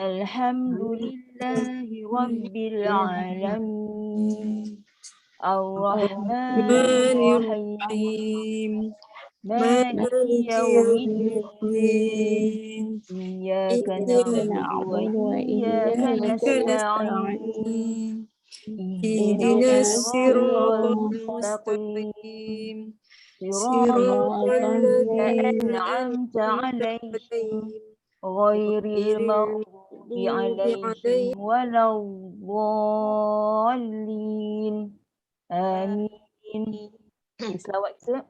Alhamdulillahi Rabbil Alamin. Ar-Rahmanir Rahim. Maliki Yawmiddin. Iyyaka na'budu wa iyyaka nasta'in. Ihdinas siratal mustaqim. Siratal ladzina an'amta 'alaihim. Ghairil maghdubi 'alaihim waladdallin. Amin. Selawat kita.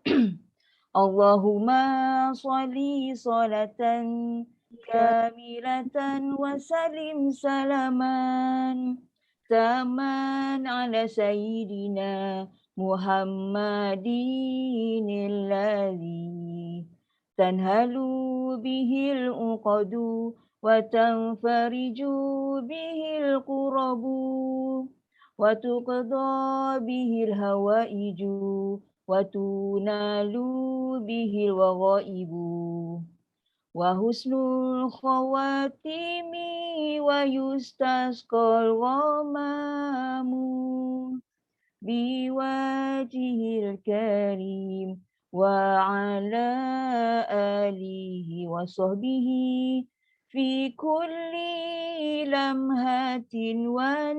Allahumma sholli sholatan kamilatan wa salim salaman taman ala sayyidina Muhammadin alladhi tanhalu bihil uqadu wa tanfariju bihil qurabu wa tuqda bihil hawaiju wa tunalu bihil waghaibu wa husnul khawatimi wa yustasqal ghamamu biwajhil karim wa ala alihi wa sahbihi fi kulli lamhatin wa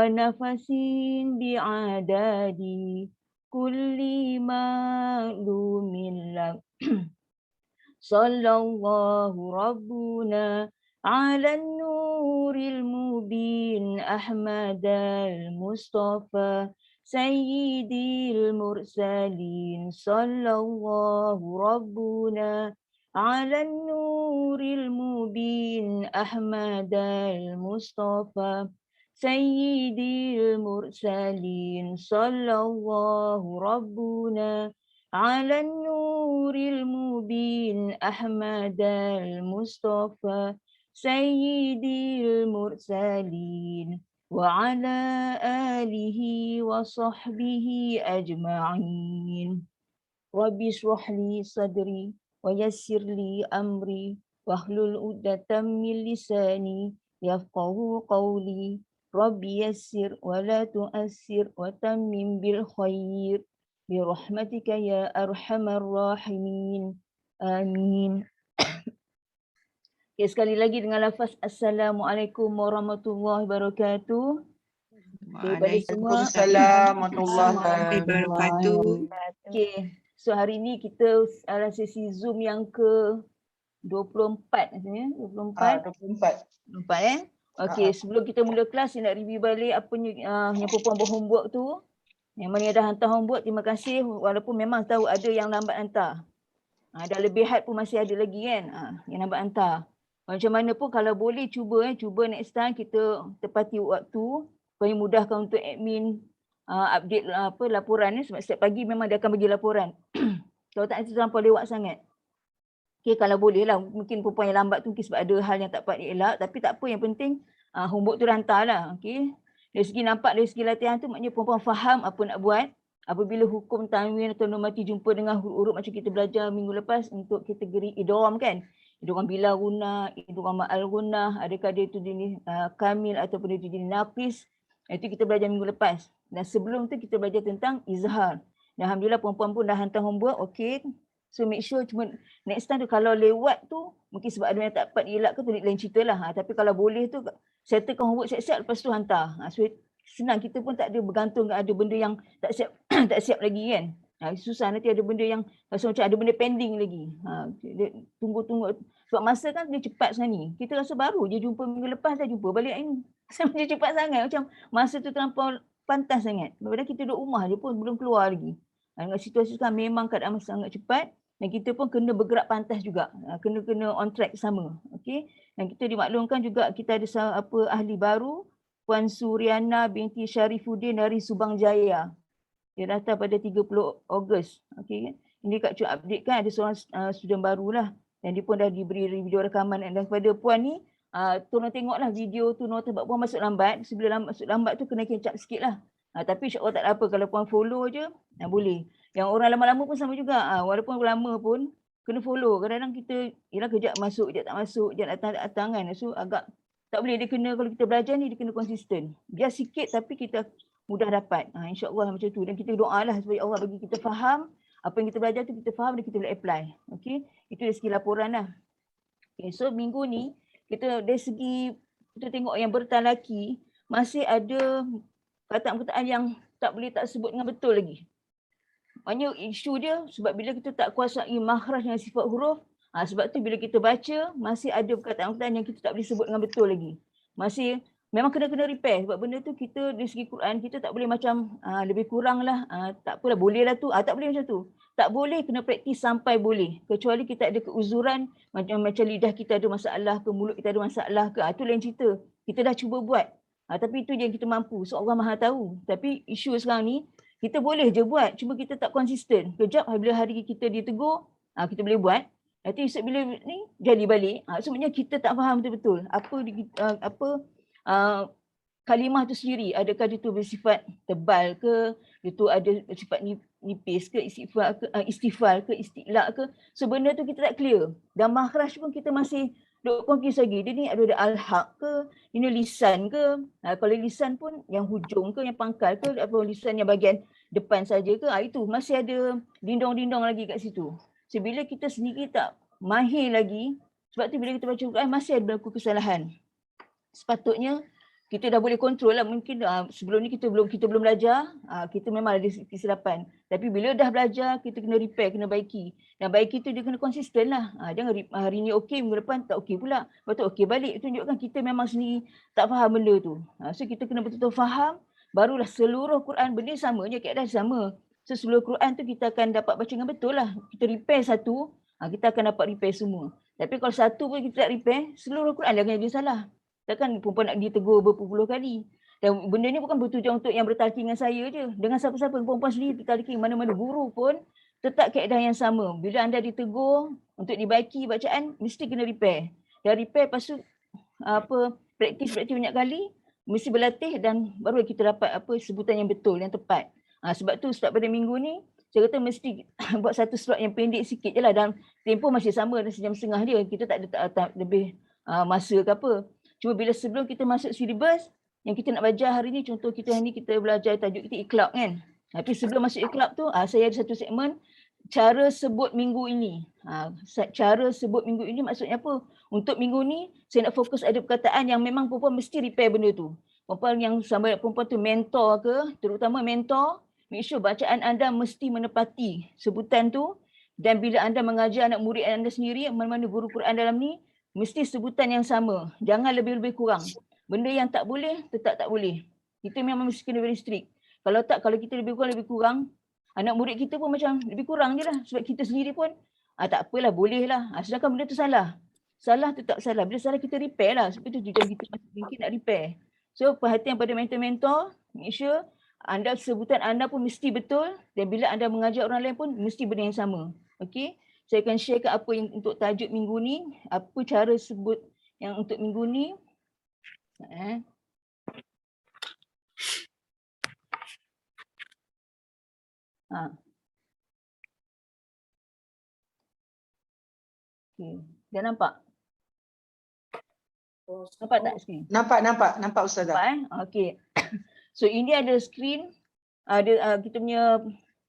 nafasin bi'adadi kulli ma'lumin lak. Sallallahu Rabbuna ala nuril mubin Ahmadal Mustafa Sayyidil Mursalin. Sallallahu Rabbuna ala nuril mubin Ahmadal Mustafa Sayyidil Mursalin. Sallallahu Rabbuna ala nuril mubin Ahmadal Mustafa Sayyidil Mursalin wa ala alihi wa sahbihi ajma'in. Rabbi shrah li sadri wa yassir li amri wahlul 'uqdatam min lisani yafqahu qawli. Rabbi yassir wa la tu'assir wa tammim bil khair birahmatika ya arhamar rahimin. Amin. Okay, sekali lagi dengan lafaz Assalamualaikum warahmatullahi wabarakatuh. Waalaikumsalam warahmatullahi wabarakatuh. Okay, so hari ni kita ada sesi Zoom yang ke 24 rasanya. 24 Okey, sebelum kita mula kelas, saya nak review balik apa yang perempuan buat homework tu. Yang mana dah hantar homework, terima kasih. Walaupun memang tahu ada yang lambat hantar. Dah lebih hype pun masih ada lagi kan yang lambat hantar. Macam mana pun kalau boleh cuba next time kita tepati waktu supaya mudahkan untuk admin update laporan ni. Sebab setiap pagi memang dia akan bagi laporan. Kalau tak nanti terlampau lewat sangat. Okay, kalau boleh lah, mungkin perempuan yang lambat tu mungkin sebab ada hal yang tak dapat dielak, tapi tak apa, yang penting homework tu dah hantar lah. Okay. Dari segi nampak, dari segi latihan tu maknanya perempuan faham apa nak buat. Apabila hukum tanwin atau normati jumpa dengan huruf-huruf macam kita belajar minggu lepas untuk kategori idgham kan. Idgham bila guna, idgham ma'al guna, adakah dia tu jenis kamil ataupun dia tu jenis naqis. Itu kita belajar minggu lepas. Dan sebelum tu kita belajar tentang izhar. Dan alhamdulillah perempuan pun dah hantar homework, okay. So make sure cuma next time tu kalau lewat tu mungkin sebab ada yang tak dapat dielak ke tu lain cerita lah. Tapi kalau boleh tu settlekan homework siap-siap lepas tu hantar. So senang, kita pun tak ada bergantung ada benda yang tak siap tak siap lagi kan. Susah nanti ada benda yang rasa macam ada benda pending lagi. Tunggu sebab masa kan dia cepat sekarang ni. Kita rasa baru je jumpa minggu lepas dah jumpa balik ini. Macam cepat sangat, macam masa tu terlampau pantas sangat. Padahal kita duduk rumah je pun belum keluar lagi. Dengan situasi sekarang memang keadaan sangat cepat. Dan kita pun kena bergerak pantas juga. Kena on track sama. Okay. Dan kita dimaklumkan juga kita ada ahli baru. Puan Suriana binti Syarifuddin dari Subang Jaya. Dia datang pada 30 Ogos. Okay. Ini Kak Cu update kan ada seorang student barulah. Dan dia pun dah diberi video rekaman. Dan kepada puan ni, tolong tengoklah video tu. Sebab puan masuk lambat. Sebelum masuk lambat tu kena kecap sikit lah. Tapi insyaAllah tak ada apa. Kalau puan follow je, boleh. Yang orang lama-lama pun sama juga. Walaupun lama pun, kena follow. Kadang-kadang kita kejap masuk, kejap tak masuk, kejap datang kan. So agak tak boleh, dia kena, kalau kita belajar ni dia kena konsisten. Biar sikit tapi kita mudah dapat. InsyaAllah macam tu. Dan kita doa lah supaya Allah bagi kita faham apa yang kita belajar tu, kita faham dan kita boleh apply. Okay, itu dari segi laporan lah. Okay, so minggu ni kita dari segi kita tengok yang bertalaki masih ada perkataan-perkataan yang tak boleh tak sebut dengan betul lagi. Maknanya isu dia sebab bila kita tak kuasai makhraj dengan sifat huruf, sebab tu bila kita baca masih ada perkataan-perkataan yang kita tak boleh sebut dengan betul lagi. Masih memang kena repair sebab benda tu kita dari segi Quran kita tak boleh macam lebih kurang lah, tak apalah boleh lah tu, tak boleh macam tu. Tak boleh, kena praktis sampai boleh. Kecuali kita ada keuzuran macam lidah kita ada masalah ke, mulut kita ada masalah ke, itu lain cerita. Kita dah cuba buat. Tapi itu je yang kita mampu. So Allah Maha tahu. Tapi isu sekarang ni kita boleh je buat, cuma kita tak konsisten. Kejap bila hari kita ditegur, kita boleh buat. Nanti esok bila ni jadi balik, sebenarnya kita tak faham betul-betul apa kalimah tu sendiri. Adakah dia tu bersifat tebal ke, dia tu ada sifat nipis ke, istifal ke, istiqlak ke. So benda tu kita tak clear. Dan makhraj pun kita masih duk confuse lagi. Dia ni ada al-haq ke, ini lisan ke. Kalau lisan pun yang hujung ke, yang pangkal ke, atau lisan yang bahagian depan saja ke, itu masih ada dindong-dindong lagi kat situ. So bila kita sendiri tak mahir lagi, sebab tu bila kita baca Quran masih ada berlaku kesalahan. Sepatutnya kita dah boleh kontrol lah. Mungkin sebelum ni kita belum belajar, kita memang ada kesilapan. Tapi bila dah belajar, kita kena repair, kena baiki. Dan baiki tu dia kena konsisten lah. Jangan hari ni okey, minggu depan tak okey pula. Lepas tu okey balik. Itu tunjukkan kita memang sendiri tak faham benda tu. So kita kena betul-betul faham, barulah seluruh Quran benda sama je, keadaan sama. So seluruh Quran tu kita akan dapat baca dengan betul lah. Kita repair satu, kita akan dapat repair semua. Tapi kalau satu pun kita tak repair, seluruh Quran dia akan jadi salah. Takkan perempuan nak ditegur berpuluh kali. Dan benda ni bukan bertujuan untuk yang bertalki dengan saya je. Dengan siapa-siapa, perempuan sendiri bertalki, mana-mana guru pun tetap kaedah yang sama. Bila anda ditegur untuk dibaiki bacaan, mesti kena repair. Dan repair lepas tu praktis banyak kali, mesti berlatih dan baru kita dapat sebutan yang betul, yang tepat. Sebab tu start pada minggu ni, saya kata mesti buat satu slot yang pendek sikit je lah. Dan tempoh masih sama, dan sejam setengah dia. Kita tak ada lebih masa ke apa. Cuma bila sebelum kita masuk syllabus, yang kita nak belajar hari ni, contoh kita hari ni kita belajar tajuk kita ikhlaq kan. Tapi sebelum masuk ikhlaq tu, saya ada satu segmen, cara sebut minggu ini. Cara sebut minggu ini maksudnya apa? Untuk minggu ni, saya nak fokus ada perkataan yang memang perempuan mesti repair benda tu. Perempuan yang sama perempuan tu mentor ke, terutama mentor, make sure bacaan anda mesti menepati sebutan tu. Dan bila anda mengajar anak murid anda sendiri, mana-mana guru Quran dalam ni, mesti sebutan yang sama. Jangan lebih-lebih kurang. Benda yang tak boleh, tetap tak boleh. Kita memang mesti kena very strict. Kalau tak, kalau kita lebih kurang, anak murid kita pun macam lebih kurang je lah. Sebab kita sendiri pun, tak apalah, boleh lah. Sedangkan benda tu salah. Salah tetap salah. Bila salah kita repair lah. Sebab itu tujuan kita mungkin nak repair. So perhatian pada mentor-mentor, make sure sebutan anda pun mesti betul. Dan bila anda mengajar orang lain pun, mesti benda yang sama. Okay? Saya akan share ke apa yang untuk tajuk minggu ni, apa cara sebut yang untuk minggu ni. Okay. Dah nampak? Nampak tak skrin? Nampak Ustazah. Nampak Okay. So ini ada skrin, ada kita punya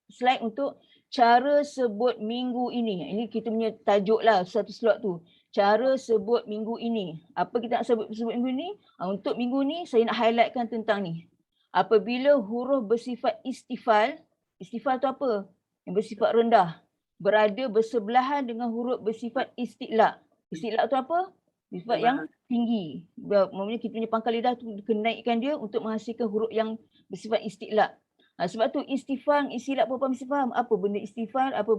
slide untuk cara sebut minggu ini. Ini kita punya tajuk lah satu slot tu. Cara sebut minggu ini. Apa kita nak sebut minggu ini? Untuk minggu ni saya nak highlightkan tentang ni. Apabila huruf bersifat istifal, istifal tu apa? Yang bersifat rendah. Berada bersebelahan dengan huruf bersifat istiqlaq. Istiqlaq tu apa? Bersifat yang tinggi. Maksudnya kita punya pangkal lidah tu kenaikkan dia untuk menghasilkan huruf yang bersifat istiqlaq. Sebab tu istifal, istiqlaq perempuan mesti faham apa benda istifal, apa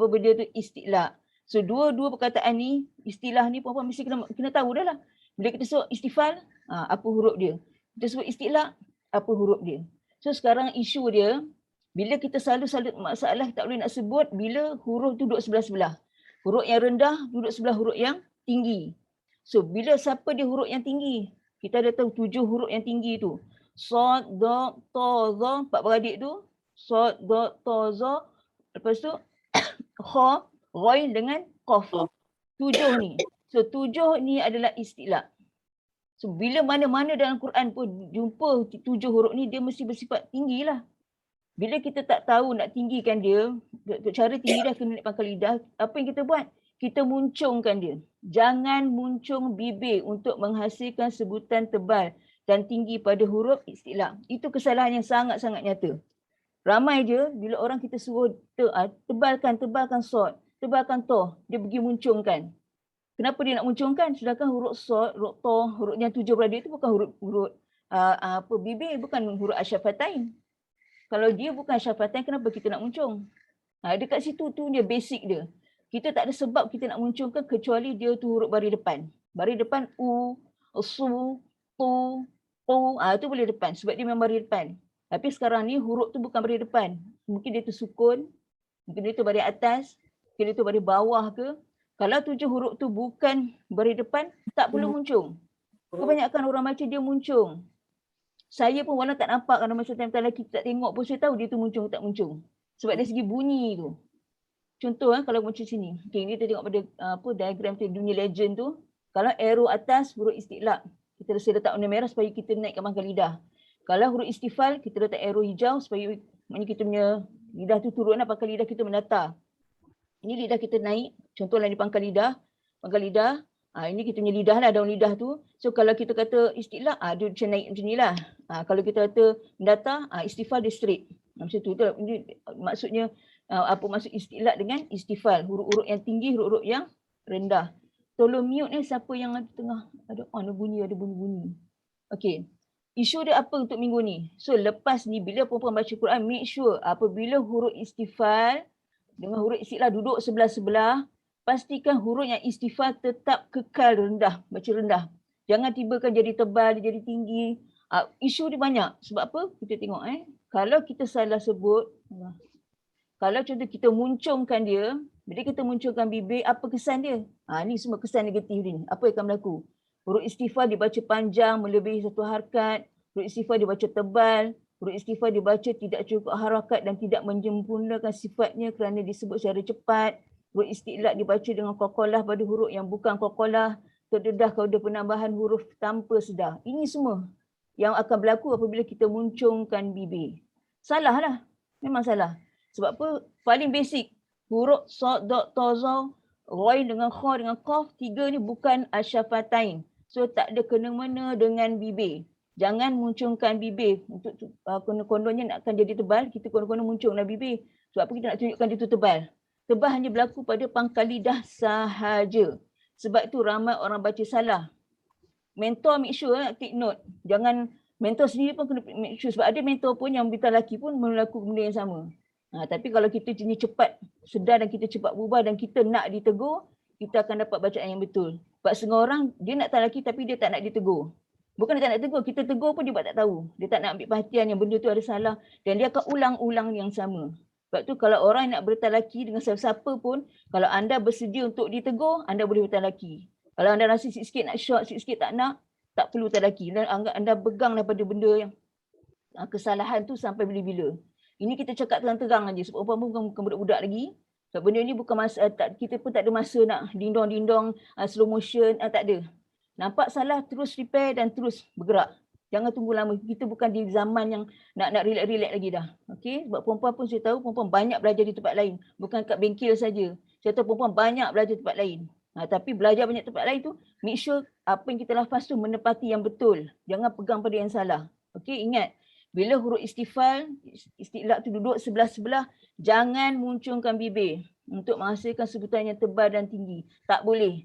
benda tu istiqlaq. So dua perkataan ni, istilah ni perempuan mesti kena tahu dah lah. Bila kita sebut istifal, apa huruf dia. Kita sebut istiqlaq, apa huruf dia. So sekarang isu dia, bila kita selalu masalah tak boleh nak sebut bila huruf tu duduk sebelah-sebelah. Huruf yang rendah duduk sebelah huruf yang tinggi. So bila siapa dia huruf yang tinggi? Kita ada tahu 7 huruf yang tinggi tu. Sod, do, to, zo, 4 beradik tu. Sod, do, to, zo. Lepas tu, kha, Ghain dengan qaf. 7 ni. So 7 ni adalah isti'la. So bila mana-mana dalam Quran pun jumpa 7 huruf ni, dia mesti bersifat tinggi lah. Bila kita tak tahu nak tinggikan dia, cara tinggi dah kena naik pangkal lidah, apa yang kita buat? Kita muncungkan dia. Jangan muncung bibir untuk menghasilkan sebutan tebal dan tinggi pada huruf isti'la. Itu kesalahan yang sangat-sangat nyata. Ramai je bila orang kita suruh tebalkan sod, tebalkan toh, dia pergi muncungkan. Kenapa dia nak muncungkan? Sedangkan huruf sod, huruf toh, huruf yang 7 berada itu bukan huruf bibir, bukan huruf asyafatain. Kalau dia bukan asyafatain, kenapa kita nak muncung? Dekat situ tu dia basic dia. Kita tak ada sebab kita nak muncungkan kecuali dia tu huruf baris depan. Baris depan u, su, tu, itu boleh depan sebab dia memang baris depan. Tapi sekarang ni huruf tu bukan baris depan. Mungkin dia tu sukun, mungkin dia tu baris atas, mungkin dia tu baris bawah ke. Kalau 7 huruf tu bukan baris depan, tak perlu muncung. Kebanyakan orang baca dia muncung. Saya pun walau tak nampak, kalau masa time-time lagi tak tengok pun saya tahu dia tu muncung tak muncung. Sebab dari segi bunyi tu. Contoh kalau macam sini. Okay, ni kita tengok pada diagram tu, dunia legend tu. Kalau arrow atas huruf isti'la, kita rasa letak warna merah supaya kita naikkan pangkal lidah. Kalau huruf istifal, kita letak arrow hijau supaya maknanya kita punya lidah tu turun, pangkal lidah kita mendatar. Ini lidah kita naik, contohlah di pangkal lidah. Pangkal lidah, ini kita punya lidah lah, daun lidah tu. So kalau kita kata isti'la, dia macam naik macam ni lah. Kalau kita kata mendatar, istifal dia straight. Macam tu. Ini maksudnya, apa maksud isti'la dengan istifal. Huruf-huruf yang tinggi, huruf-huruf yang rendah. Tolong mute ni siapa yang ada tengah, ada bunyi. Okay. Isu dia apa untuk minggu ni? So lepas ni bila perempuan baca Quran, make sure apabila huruf istifal dengan huruf isti'la duduk sebelah-sebelah, pastikan huruf yang istifal tetap kekal rendah, baca rendah. Jangan tibakan jadi tebal, jadi tinggi. Isu dia banyak. Sebab apa? Kita tengok kalau kita salah sebut, kalau contoh kita muncungkan dia, bila kita muncungkan bibir, apa kesan dia? Ni semua kesan negatif ni. Apa yang akan berlaku? Huruf istifal dibaca panjang, melebihi satu harakat. Huruf istifal dibaca tebal. Huruf istifal dibaca tidak cukup harakat dan tidak menyempurnakan sifatnya kerana disebut secara cepat. Huruf isti'la dibaca dengan qalqalah pada huruf yang bukan qalqalah. Terdedah kalau ada penambahan huruf tanpa sedar. Ini semua yang akan berlaku apabila kita muncungkan bibir. Salah lah. Memang salah. Sebab apa? Paling basic. Huruf sod, dot, ta, za, ghain dengan kha dengan qaf, 3 ni bukan asyafatain. So tak ada kena-mena dengan bibir. Jangan muncungkan bibir. Untuk konon-kononnya nak akan jadi tebal, kita konon-konon muncunglah bibir. Sebab apa kita nak tunjukkan dia tu tebal? Tebal hanya berlaku pada pangkal lidah sahaja. Sebab itu ramai orang baca salah. Mentor make sure take note. Jangan mentor sendiri pun kena make sure. Sebab ada mentor pun yang berita lelaki pun melakukan benda yang sama. Tapi kalau kita jenis cepat sedar dan kita cepat berubah dan kita nak ditegur, kita akan dapat bacaan yang betul. Sebab setengah orang dia nak talaki tapi dia tak nak ditegur. Bukan dia tak nak tegur, kita tegur pun dia buat tak tahu. Dia tak nak ambil perhatian yang benda tu ada salah dan dia akan ulang-ulang yang sama. Sebab tu kalau orang nak bertalaki dengan siapa-siapa pun, kalau anda bersedia untuk ditegur, anda boleh bertalaki. Kalau anda rasa sikit-sikit nak short, sikit-sikit tak nak, tak perlu talaki. Dan anda pegang daripada benda yang kesalahan tu sampai bila-bila. Ini kita cakap terang-terang aja sebab perempuan bukan budak-budak lagi. Sebab benda ni bukan masa, kita pun tak ada masa nak dindong-dindong, slow motion, tak ada. Nampak salah, terus repair dan terus bergerak. Jangan tunggu lama. Kita bukan di zaman yang nak relax-relax lagi dah. Okay? Sebab perempuan pun saya tahu perempuan banyak belajar di tempat lain. Bukan kat bengkel saja. Saya tahu perempuan banyak belajar di tempat lain. Tapi belajar banyak tempat lain tu, make sure apa yang kita lafaz tu menepati yang betul. Jangan pegang pada yang salah. Okay? Ingat. Bila huruf istifal, isti'la tu duduk sebelah-sebelah, jangan muncungkan bibir untuk menghasilkan sebutan yang tebal dan tinggi. Tak boleh.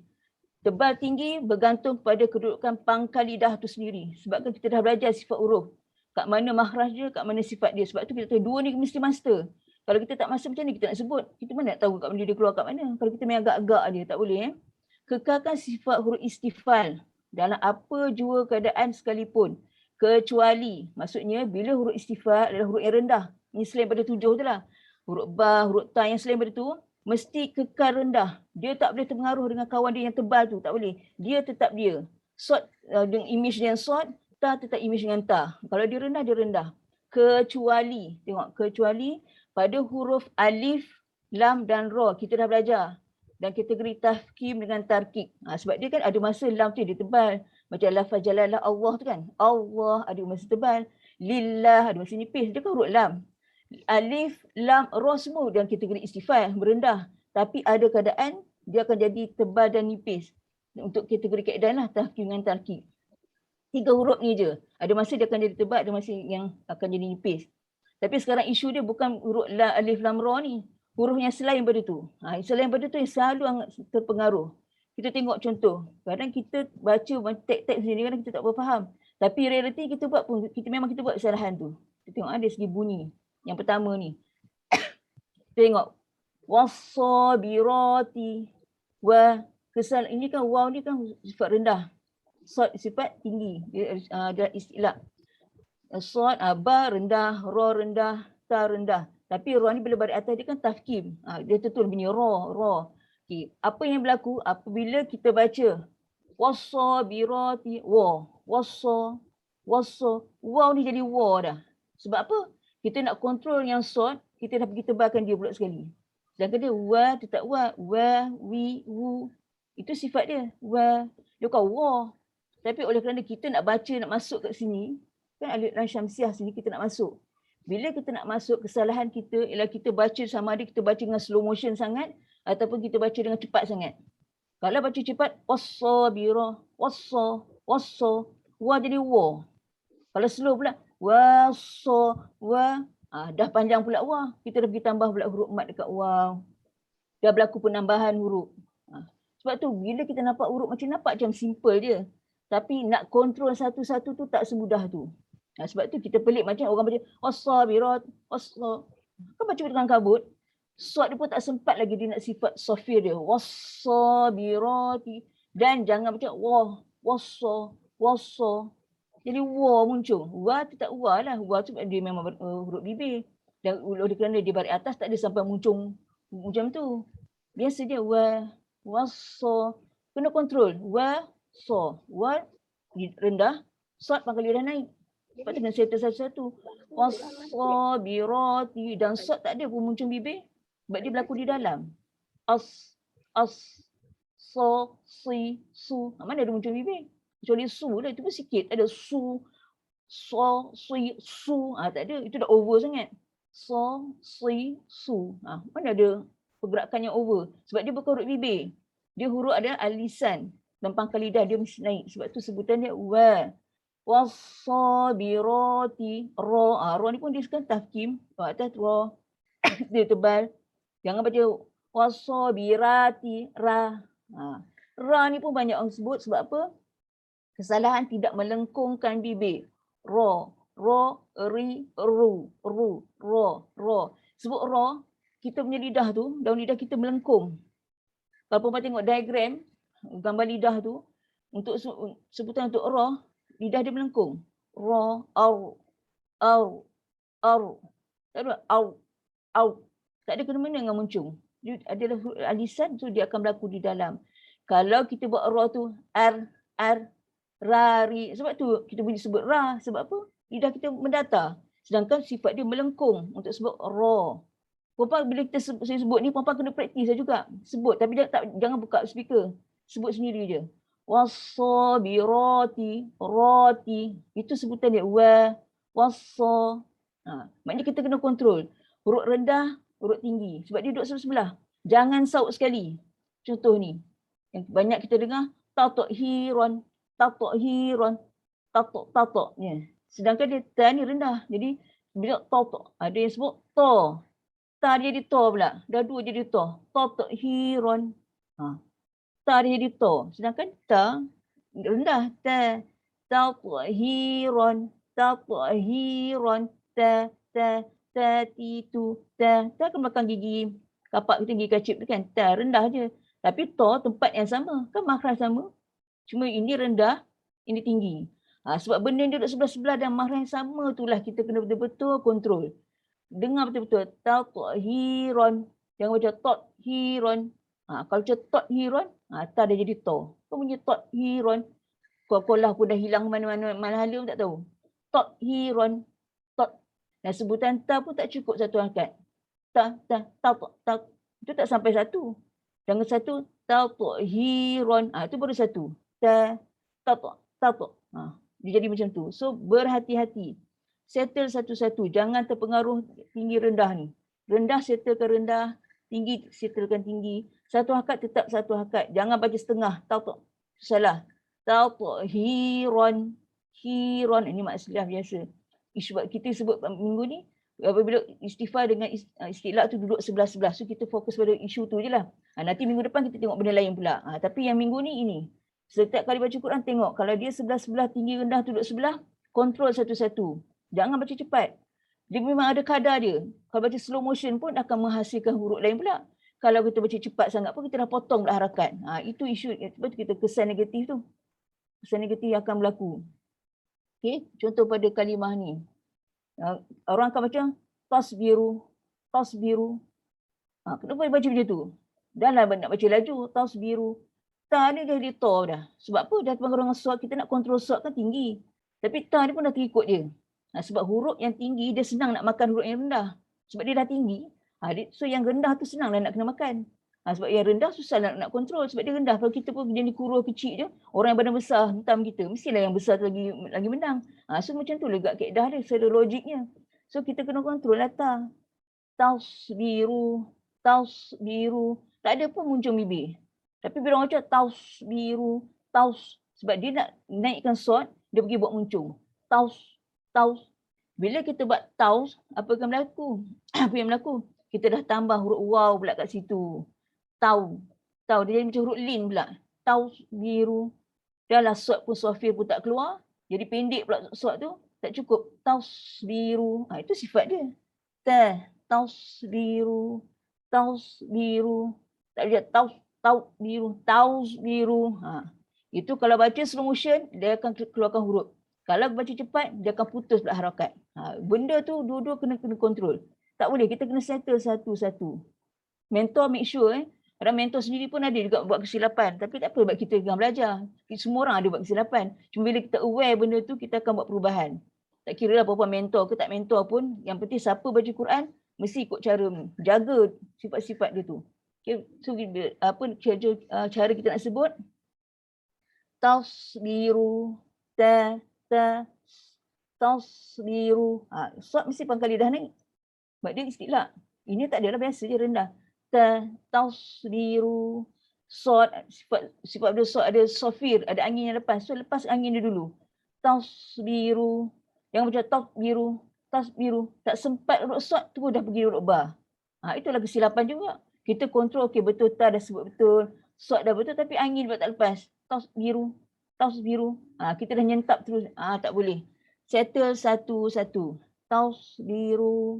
Tebal tinggi bergantung pada kedudukan pangkal lidah tu sendiri. Sebab kan kita dah belajar sifat huruf. Kat mana makhraj dia, kat mana sifat dia. Sebab tu kita tahu dua ni mesti master. Kalau kita tak master macam ni kita nak sebut. Kita mana nak tahu kat mana dia keluar kat mana. Kalau kita main agak-agak dia, tak boleh. Kekalkan sifat huruf istifal dalam apa jua keadaan sekalipun. Kecuali, maksudnya bila huruf istifal adalah huruf yang rendah. Ini selain pada 7 tu lah. Huruf ba, huruf ta yang selain pada tu, mesti kekal rendah. Dia tak boleh terpengaruh dengan kawan dia yang tebal tu. Tak boleh. Dia tetap dia. Sod dengan image dengan sod, ta tetap image dengan ta. Kalau dia rendah, dia rendah. Kecuali, tengok, kecuali pada huruf alif lam dan ra kita dah belajar. Dan kategori tafkim dengan tarkik. Sebab dia kan ada masa lam tu dia tebal. Macam lafaz jalalah Allah tu kan. Allah ada masa tebal. Lillah ada masa nipis. Dia kan huruf lam. Alif, lam, ra semua dalam kategori istifal, merendah. Tapi ada keadaan dia akan jadi tebal dan nipis. Untuk kategori kaedah lah, tafkim dengan tarkik. 3 huruf ni je. Ada masa dia akan jadi tebal, ada masa yang akan jadi nipis. Tapi sekarang isu dia bukan huruf alif, lam, ra ni. Huruf yang selain pada tu. Selain pada tu yang selalu terpengaruh. Kita tengok contoh. Kadang kita baca teks-teks sendiri, kadang kita tak faham. Tapi realiti kita buat pun, memang kita buat kesalahan tu. Kita tengok ada segi bunyi. Yang pertama ni. Kita tengok. Wassabirati. Kesalahan ini kan waw ni kan sifat rendah. Sod sifat tinggi. Dia ada istilah. Sod, ba rendah, ra rendah, ta rendah. Tapi ra ni bila baris atas dia kan tafkim. Dia betul bunyi ra. Okay. Apa yang berlaku apabila kita baca wassabirati wa. Waw ni jadi wa dah. Sebab apa? Kita nak kontrol yang sod, kita dah pergi tebalkan dia pula sekali. Sedangkan dia wa tetap wa, wi, wu. Itu sifat dia. Wa. Dia bukan wa. Tapi oleh kerana kita nak baca, nak masuk kat sini, kan alif lam syamsiah sini kita nak masuk. Bila kita nak masuk, kesalahan kita ialah kita baca sama ada kita baca dengan slow motion sangat ataupun kita baca dengan cepat sangat. Kalau baca cepat, wassabira, wa jadi wa. Kalau slow pula, wa. Dah panjang pula wa. Kita dah pergi tambah pula huruf mat dekat waw. Dah berlaku penambahan huruf. Sebab tu bila kita nampak huruf macam simple je. Tapi nak kontrol satu-satu tu tak semudah tu. Sebab tu kita pelik macam orang baca wassabirat, kan baca dengan kabut. Sod dia pun tak sempat lagi dia nak sifat sofir dia. Wassabirati. Dan jangan baca wassa. Jadi wa muncul. Wa tu tak wa lah. Wa tu dia memang huruf bibir. Dan oleh kerana dia baris atas tak ada sampai muncul macam tu. Biasa dia wassa. Kena kontrol. Wa rendah. Sod pangkal lidah naik. Sebab tu kena settle satu-satu. Wassabirati. Dan sod tak ada pun muncul bibir. Sebab dia berlaku di dalam. Su. Mana ada muncul bibir? Kecuali su lah. Itu pun sikit. Ada su. Tak ada. Itu dah over sangat. Su. Mana ada pergerakan yang over. Sebab dia bukan huruf bibir. Dia huruf adalah alisan. Dan pangkal lidah dia mesti naik. Sebab tu sebutan dia wa. Wassabirati. Ra. Ra ni pun dia sekarang tafkim. Atas ra. Dia tebal. Jangan baca wassabirati. Ra. Ra ni pun banyak orang sebut. Sebab apa? Kesalahan tidak melengkungkan bibir. Ra. Ri. Ru. Ra. Sebut ra. Kita punya lidah tu. Daun lidah kita melengkung. Kalau perempuan tengok diagram. Gambar lidah tu. Untuk sebutan untuk ra. Lidah dia melengkung. Ra, au. Tak ada au. Tak ada kena-mena dengan muncung. Dia adalah alisan tu dia akan berlaku di dalam. Kalau kita buat ra tu rari. Sebab tu kita boleh sebut ra. Sebab apa? Lidah kita mendatar. Sedangkan sifat dia melengkung untuk sebut ra. Perempuan bila kita sebut ni, perempuan kena praktis juga. Sebut tapi jangan buka speaker. Sebut sendiri je. Wassabirati, rati. Itu sebutan dia. Wassa. Maknanya kita kena kontrol. Huruf rendah, huruf tinggi. Sebab dia duduk sebelah. Jangan saut sekali. Contoh ni. Yang banyak kita dengar. Tatok-hiron. Sedangkan dia ta ni rendah. Jadi bila tatok. Ada yang sebut ta. Ta dia jadi ta pula. Dah dua jadi ta. Tatok-hiron. Ta dia jadi ta. Sedangkan ta rendah. Ta. Tatok-hiron. Ta. Titu. Ta kan belakang gigi kapak kita, gigi kacip tu kan. Ta rendah je. Tapi ta tempat yang sama. Kan makhraj sama. Cuma ini rendah, ini tinggi. Sebab benda yang duduk sebelah-sebelah dan makhraj yang sama itulah kita kena betul-betul kontrol. Dengar betul-betul. Tahiron. Jangan baca tathiron. Kalau baca tathiron, ta dah jadi ta. Kau punya tathiron. Kolah pun dah hilang mana-mana hala pun tak tahu. Tathiron. Dan sebutan ta pun tak cukup satu angkat. Ta. Itu tak sampai satu. Jangan satu, tathiron. Itu baru satu. Tato. Dia jadi macam tu. So berhati-hati. Settle satu-satu. Jangan terpengaruh tinggi rendah ni. Rendah settlekan rendah. Tinggi settlekan tinggi. Satu hakat tetap satu hakat. Jangan baca setengah. Tato. Salah. Tathiron. Hiron. Ini maksudnya biasa. Sebab kita sebut minggu ni, apabila istighfar dengan istilah tu duduk sebelah-sebelah. So kita fokus pada isu tu je lah. Nanti minggu depan kita tengok benda lain pula. Tapi yang minggu ni ini. Setiap kali baca Quran tengok. Kalau dia sebelah-sebelah, tinggi rendah duduk sebelah, kontrol satu-satu. Jangan baca cepat. Dia memang ada kadar dia. Kalau baca slow motion pun akan menghasilkan huruf lain pula. Kalau kita baca cepat sangat pun kita dah potong pula harakat. Itu isu. Sebab tu kita kesan negatif tu. Kesan negatif akan berlaku. Okay. Contoh pada kalimah ni. Orang akan baca tasbiru. Kenapa dia baca macam tu? Dah lah nak baca laju, tasbiru. Ta ni dah jadi to dah. Sebab apa? Dah terpengaruh dengan suat, kita nak kontrol suat kan tinggi. Tapi ta ni pun dah terikut dia. Sebab huruf yang tinggi, dia senang nak makan huruf yang rendah. Sebab dia dah tinggi. So yang rendah tu senang lah nak kena makan. Sebab yang rendah susah nak kontrol. Sebab dia rendah. Kalau kita pun jadi kurus kecil je, orang yang badan besar hentam kita, mestilah yang besar tu lagi menang. So macam tu juga kaedah dia, secara logiknya. So kita kena kontrol lah ta. Tasbiru. Tak ada pun muncul bibir. Tapi bila orang cakap tasbiru, sebab dia nak naikkan sod, dia pergi buat muncul. Taus. Bila kita buat taus, apa yang berlaku? Apa yang berlaku? Kita dah tambah huruf waw pula kat situ. Tau. Dia jadi macam huruf lin pula. Tasbiru. Dah lah sod pun sofir pun tak keluar. Jadi pendek pula sod tu. Tak cukup. Tasbiru. Itu sifat dia. Tasbiru. Tak ada tausbiru. Itu kalau baca slow motion, dia akan keluarkan huruf. Kalau baca cepat, dia akan putus pula harakat. Benda tu dua-dua kena kontrol. Tak boleh, kita kena settle satu-satu. Mentor make sure Kadang mentor sendiri pun ada juga buat kesilapan. Tapi tak apa sebab kita tengah belajar. Semua orang ada buat kesilapan. Cuma bila kita aware benda tu, kita akan buat perubahan. Tak kira lah apa-apa mentor ke tak mentor pun. Yang penting siapa baca Quran, mesti ikut cara ni. Jaga sifat-sifat dia tu. Okay. So, cara kita nak sebut. Tasbiru. Tasbiru. Sod mesti pangkal lidah naik. Sebab dia istilah. Ini tak adalah biasa je rendah. Tasbiru. Sod, sifat dia sod ada sofir, ada angin yang lepas. So lepas angin dia dulu. Tasbiru. Yang macam tasbiru. Tak sempat huruf sod tu dah pergi huruf ba. Itulah kesilapan juga. Kita kontrol, okey betul ta dah sebut betul. Sod dah betul tapi angin pula tak lepas. Tasbiru. Kita dah nyentap terus. Tak boleh. Settle satu-satu. Tasbiru.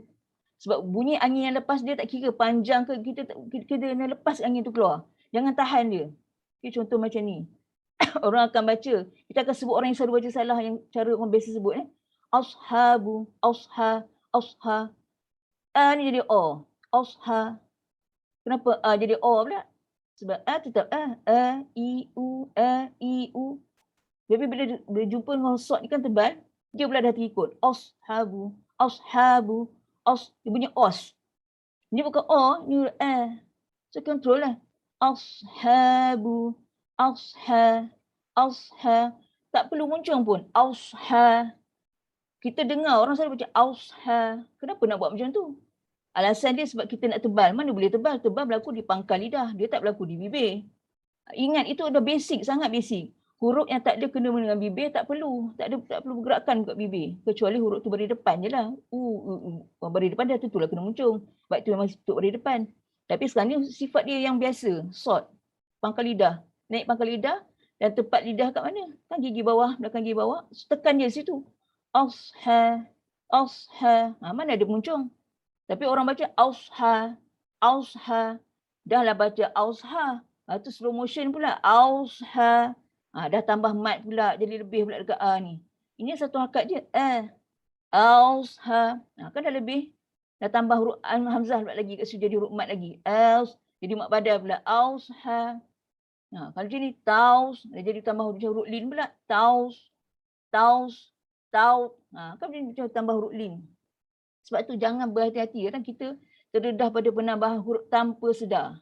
Sebab bunyi angin yang lepas dia tak kira panjang ke, kita kena lepas angin tu keluar. Jangan tahan dia. Okay, contoh macam ni. Orang akan baca, kita akan sebut orang yang selalu baca salah yang cara orang biasa sebut. Ashabu, asha. Ni jadi o. Asha. Kenapa a jadi o pula? Sebab a tetap i, u. Tapi bila jumpa dengan sod ni kan tebal, dia pula dah terikut. Ashabu. Dia punya os. Ni bukan o, ni So control lah. Ashabu. Tak perlu muncul pun. Kita dengar orang selalu baca Kenapa nak buat macam tu? Alasan dia sebab kita nak tebal. Mana boleh tebal? Tebal berlaku di pangkal lidah. Dia tak berlaku di bibir. Ingat itu dah basic, sangat basic. Huruf yang tak ada kena dengan bibir tak perlu. Tak perlu bergerakan kat bibir. Kecuali huruf tu baris depan je lah. Baris depan dia tentulah kena muncul. Sebab itu memang untuk baris depan. Tapi sekarang ni sifat dia yang biasa. Sod. Pangkal lidah. Naik pangkal lidah. Dan tempat lidah kat mana? Kan gigi bawah, belakang gigi bawah. Tekan je situ. Asha. Mana ada muncul? Tapi orang baca ausha. Dah lah baca ausha. Itu slow motion pula. Ausha. Dah tambah mat pula. Jadi lebih pula dekat A ni. Ini satu hakat je. Ausha. Kan dah lebih. Dah tambah huruf hamzah pula lagi. Kat situ jadi huruf mat lagi. Jadi mat badan pula. Ausha. Kalau macam ni. Taus. Dah jadi tambah huruf lin pula. Taus. Kan macam tambah huruf lin. Sebab tu jangan berhati-hati. Kadang kita terdedah pada penambahan huruf tanpa sedar.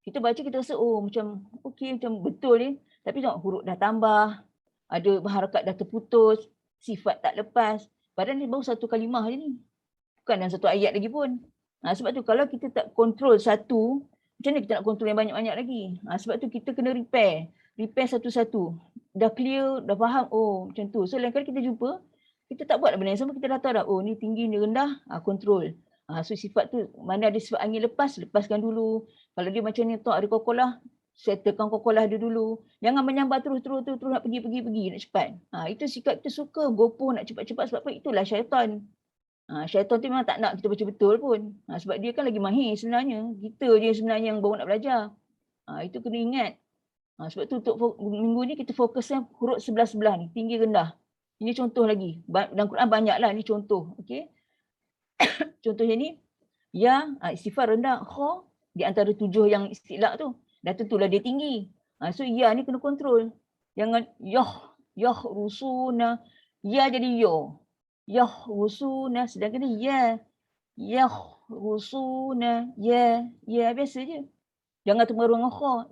Kita baca kita rasa oh macam okey, macam betul ni, tapi tengok huruf dah tambah, ada harakat dah terputus, sifat tak lepas. Padahal ni baru satu kalimah je ni. Bukan dalam satu ayat lagi pun. Sebab tu kalau kita tak kontrol satu, macam mana kita nak kontrol yang banyak-banyak lagi? Sebab tu kita kena repair satu-satu. Dah clear, dah faham, oh macam tu. So lain kali kita jumpa, kita tak buat benda yang sama, kita dah tahu dah, oh ni tinggi, ni rendah, kontrol. So sifat tu, mana ada sifat angin lepas, lepaskan dulu. Kalau dia macam ni, ada kokolah, settlekan kokolah dia dulu. Jangan menyambar terus nak pergi, nak cepat. Itu sikap kita suka, gopoh nak cepat-cepat sebab apa? Itulah syaitan. Syaitan tu memang tak nak kita baca betul pun. Sebab dia kan lagi mahir sebenarnya. Kita je sebenarnya yang baru nak belajar. Itu kena ingat. Sebab tu untuk minggu ni kita fokuskan huruf sebelah-sebelah ni, tinggi rendah. Ini contoh lagi. Dalam Quran banyaklah ni contoh. Okey. Contohnya ni, ya, istighfar rendah, kha di antara 7 yang istilak tu. Dah tentulah dia tinggi. So ya ni kena kontrol. Jangan rusuna, ya jadi yo. Rusuna, sedangkan ni ya rusuna, ya biasa je. Jangan termaru dengan kha,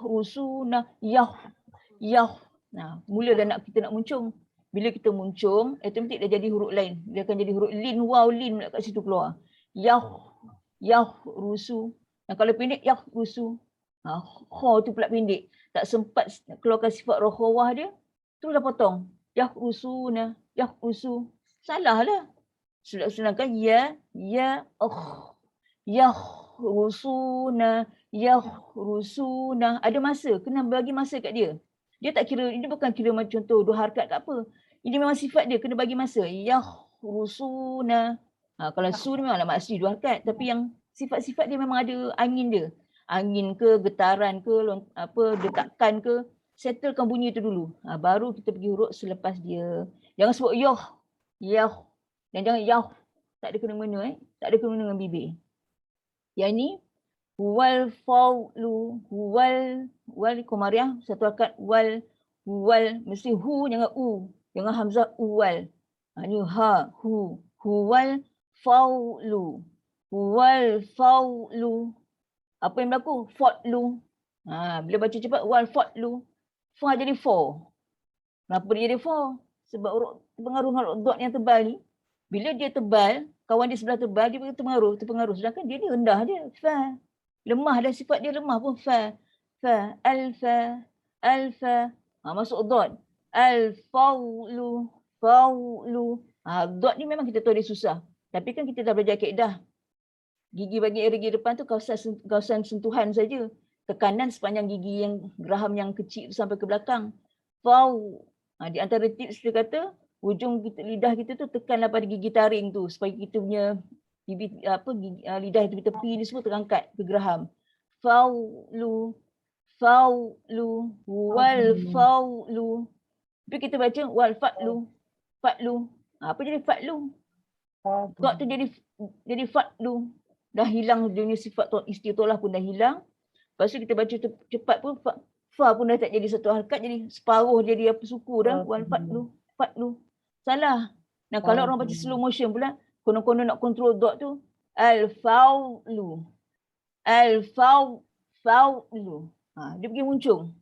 rusuna, mula dah kita nak muncung. Bila kita muncung, automatik dah jadi huruf lain. Dia akan jadi huruf lin, waw, lin kat situ keluar. Rusu. Kalau pendek, rusu. Kha tu pula pendek. Tak sempat keluarkan sifat rokhawah dia, terus dah potong. Rusuna, rusu. Salah lah. Sedangkan rusuna. Ada masa, kena bagi masa kat dia. Dia tak kira, ini bukan kira macam contoh 2 harakat ke apa. Ini memang sifat dia, kena bagi masa. Rusuna. Kalau su ni memanglah maksud 2 harakat, tapi yang sifat-sifat dia memang ada angin dia. Angin ke, getaran ke, detakan ke, settlekan bunyi tu dulu. Baru kita pergi huruf selepas dia. Jangan sebut yoh. Dan jangan tak ada kena-mena tak ada kena-mena dengan bibir. Yang ni wal faulu, wal komariah satu akad wal mesti hu, jangan u, jangan hamzah uwal. Ni hu wal faulu. Apa yang berlaku? Fa'lu. Bila baca cepat wal fa'lu, fa jadi fa. Kenapa dia jadi fa? Sebab huruf terpengaruh dengan huruf dot yang tebal ni. Bila dia tebal, kawan dia sebelah tebal, dia terpengaruh. Sedangkan dia ni rendah dia, fa. Lemah dah, sifat dia lemah pun fa. Alfa. Masuk dot. Al-faulu. Dot ni memang kita tahu dia susah. Tapi kan kita dah belajar kaedah. Gigi bagian gigi depan tu kawasan sentuhan saja. Tekanan sepanjang gigi yang geraham yang kecil tu sampai ke belakang. Di antara tips dia kata, ujung lidah kita tu tekanlah pada gigi taring tu supaya kita punya lidah itu tepi ni semua terangkat ke geraham. Faulu, wal faulu. Tapi kita baca wal fatlu. Apa jadi fatlu? Dot tu jadi fatlu. Dah hilang dia punya sifat istitolah pun dah hilang. Lepas tu kita baca cepat pun fa pun dah tak jadi satu harakat, jadi separuh jadi apa suku dah. Wal fatlu. Salah. Nah kalau orang baca slow motion pula, konon-konon nak kontrol dot tu, al-faulu. Dia pergi muncung.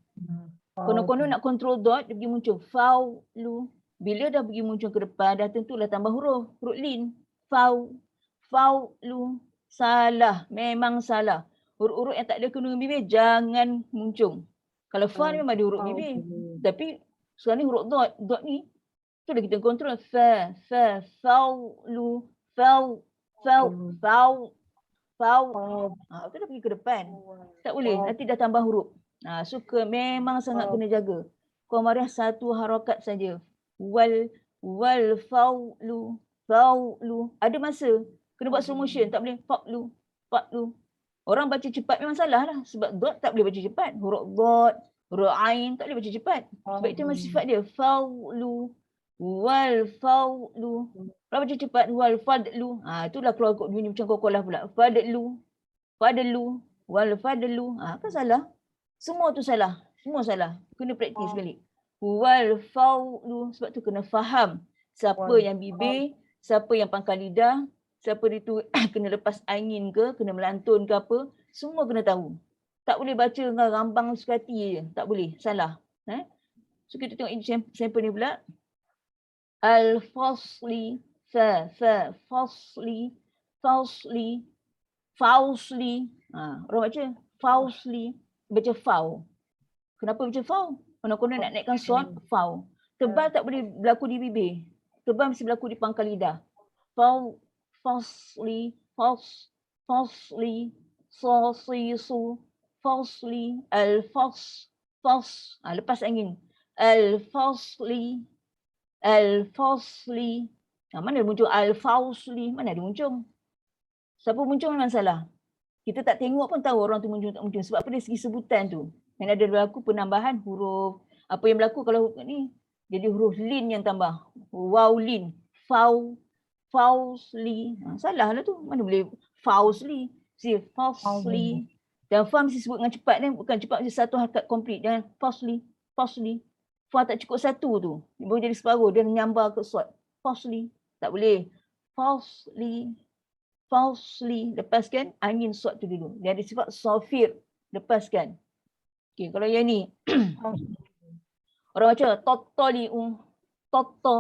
Konon-konon nak kontrol dot, dia pergi muncung. Faulu. Bila dah pergi muncung ke depan, dah tentulah tambah huruf lin. Faulu. Salah. Memang salah. Huruf-huruf yang tak ada kena dengan bibir, jangan muncung. Kalau fa ni memang ada huruf bibir. Tapi sekarang ni huruf dot. Dot ni, tu dah kita kontrol. Faulu. Itu dah pergi ke depan. Tak boleh. Nanti dah tambah huruf. Suka memang sangat kena jaga. Komariah satu harakat saja. Wal faulu. Ada masa. Kena buat slow motion. Tak boleh faulu. Orang baca cepat memang salah lah. Sebab dot tak boleh baca cepat. Huruf dot, huruf ain tak boleh baca cepat. Sebab itu memang sifat dia. Faulu. Wal faulu. Kalau baca cepat, wal fadlu. Itulah keluar bunyi macam kokolah pula. Fadlu. Wal fadlu. Kan salah. Semua tu salah. Semua salah. Kena praktis balik. Wal faulu. Sebab tu kena faham siapa yang bibir, siapa yang pangkal lidah, siapa dia tu kena lepas angin ke, kena melantun ke apa, semua kena tahu. Tak boleh baca dengan rambang suka hati je, tak boleh, salah. So kita tengok ini sampel ni pula. Al-fasli, fasli, fasli, fausli. Orang baca fausli, baca fau. Kenapa baca fau? Konon-konon nak naikkan suat, fau. Tebal tak boleh berlaku di bibir. Tebal mesti berlaku di pangkal lidah. Fau, fasli, fasli, sasisu, fasli, al-fas, fas. Lepas angin. Al-fasli, al-fasli. Mana ada muncul al-fausli? Mana ada muncul? Siapa muncul memang salah. Kita tak tengok pun tahu orang tu muncul tak muncul. Sebab apa dari segi sebutan tu. Dan ada berlaku penambahan huruf. Apa yang berlaku kalau ni jadi huruf lin yang tambah. Waw lin. Fau. Fausli. Salah lah tu. Mana boleh fausli. Si fausli. Dan fa mesti sebut dengan cepat ni. Bukan cepat mesti satu harakat komplit. Jangan fausli. Fausli. Fa tak cukup satu tu. Dia boleh jadi separuh. Dia menyambar ke suat. Fausli. Tak boleh. Fausli. Fausli. Lepaskan angin suat tu dulu. Dia ada sifat safir. Lepaskan. Okay, kalau yang ni. Orang baca totoli'u. Toto.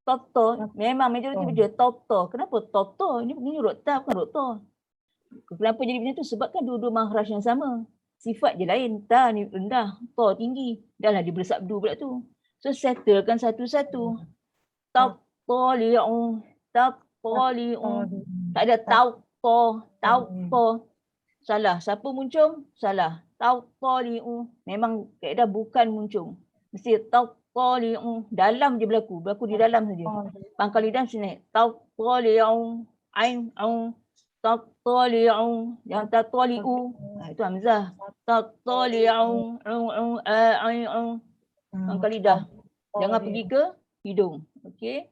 Toto. Memang majoriti baca toto. Kenapa toto? Ini bunyi huruf ta bukan huruf to. Kenapa jadi macam tu? Sebab kan dua-dua makhraj yang sama. Sifat je lain. Ta ni rendah. To tinggi. Dah lah dia bersabdu pula tu. So settlekan satu-satu. Totoli'u. Totoli'u. Tak ada tauto. Salah. Siapa muncul? Salah. Tautoli'u. Memang kaedah bukan muncul. Mesti tautoli'u. Dalam je berlaku. Berlaku di dalam saja. Pangkal lidah sini. Tautoli'u. Ain. Tautoli'u. Yang tautoli'u. Itu hamzah. Tautoli'u. Ain. Pangkal lidah. Jangan pergi ke hidung. Okey.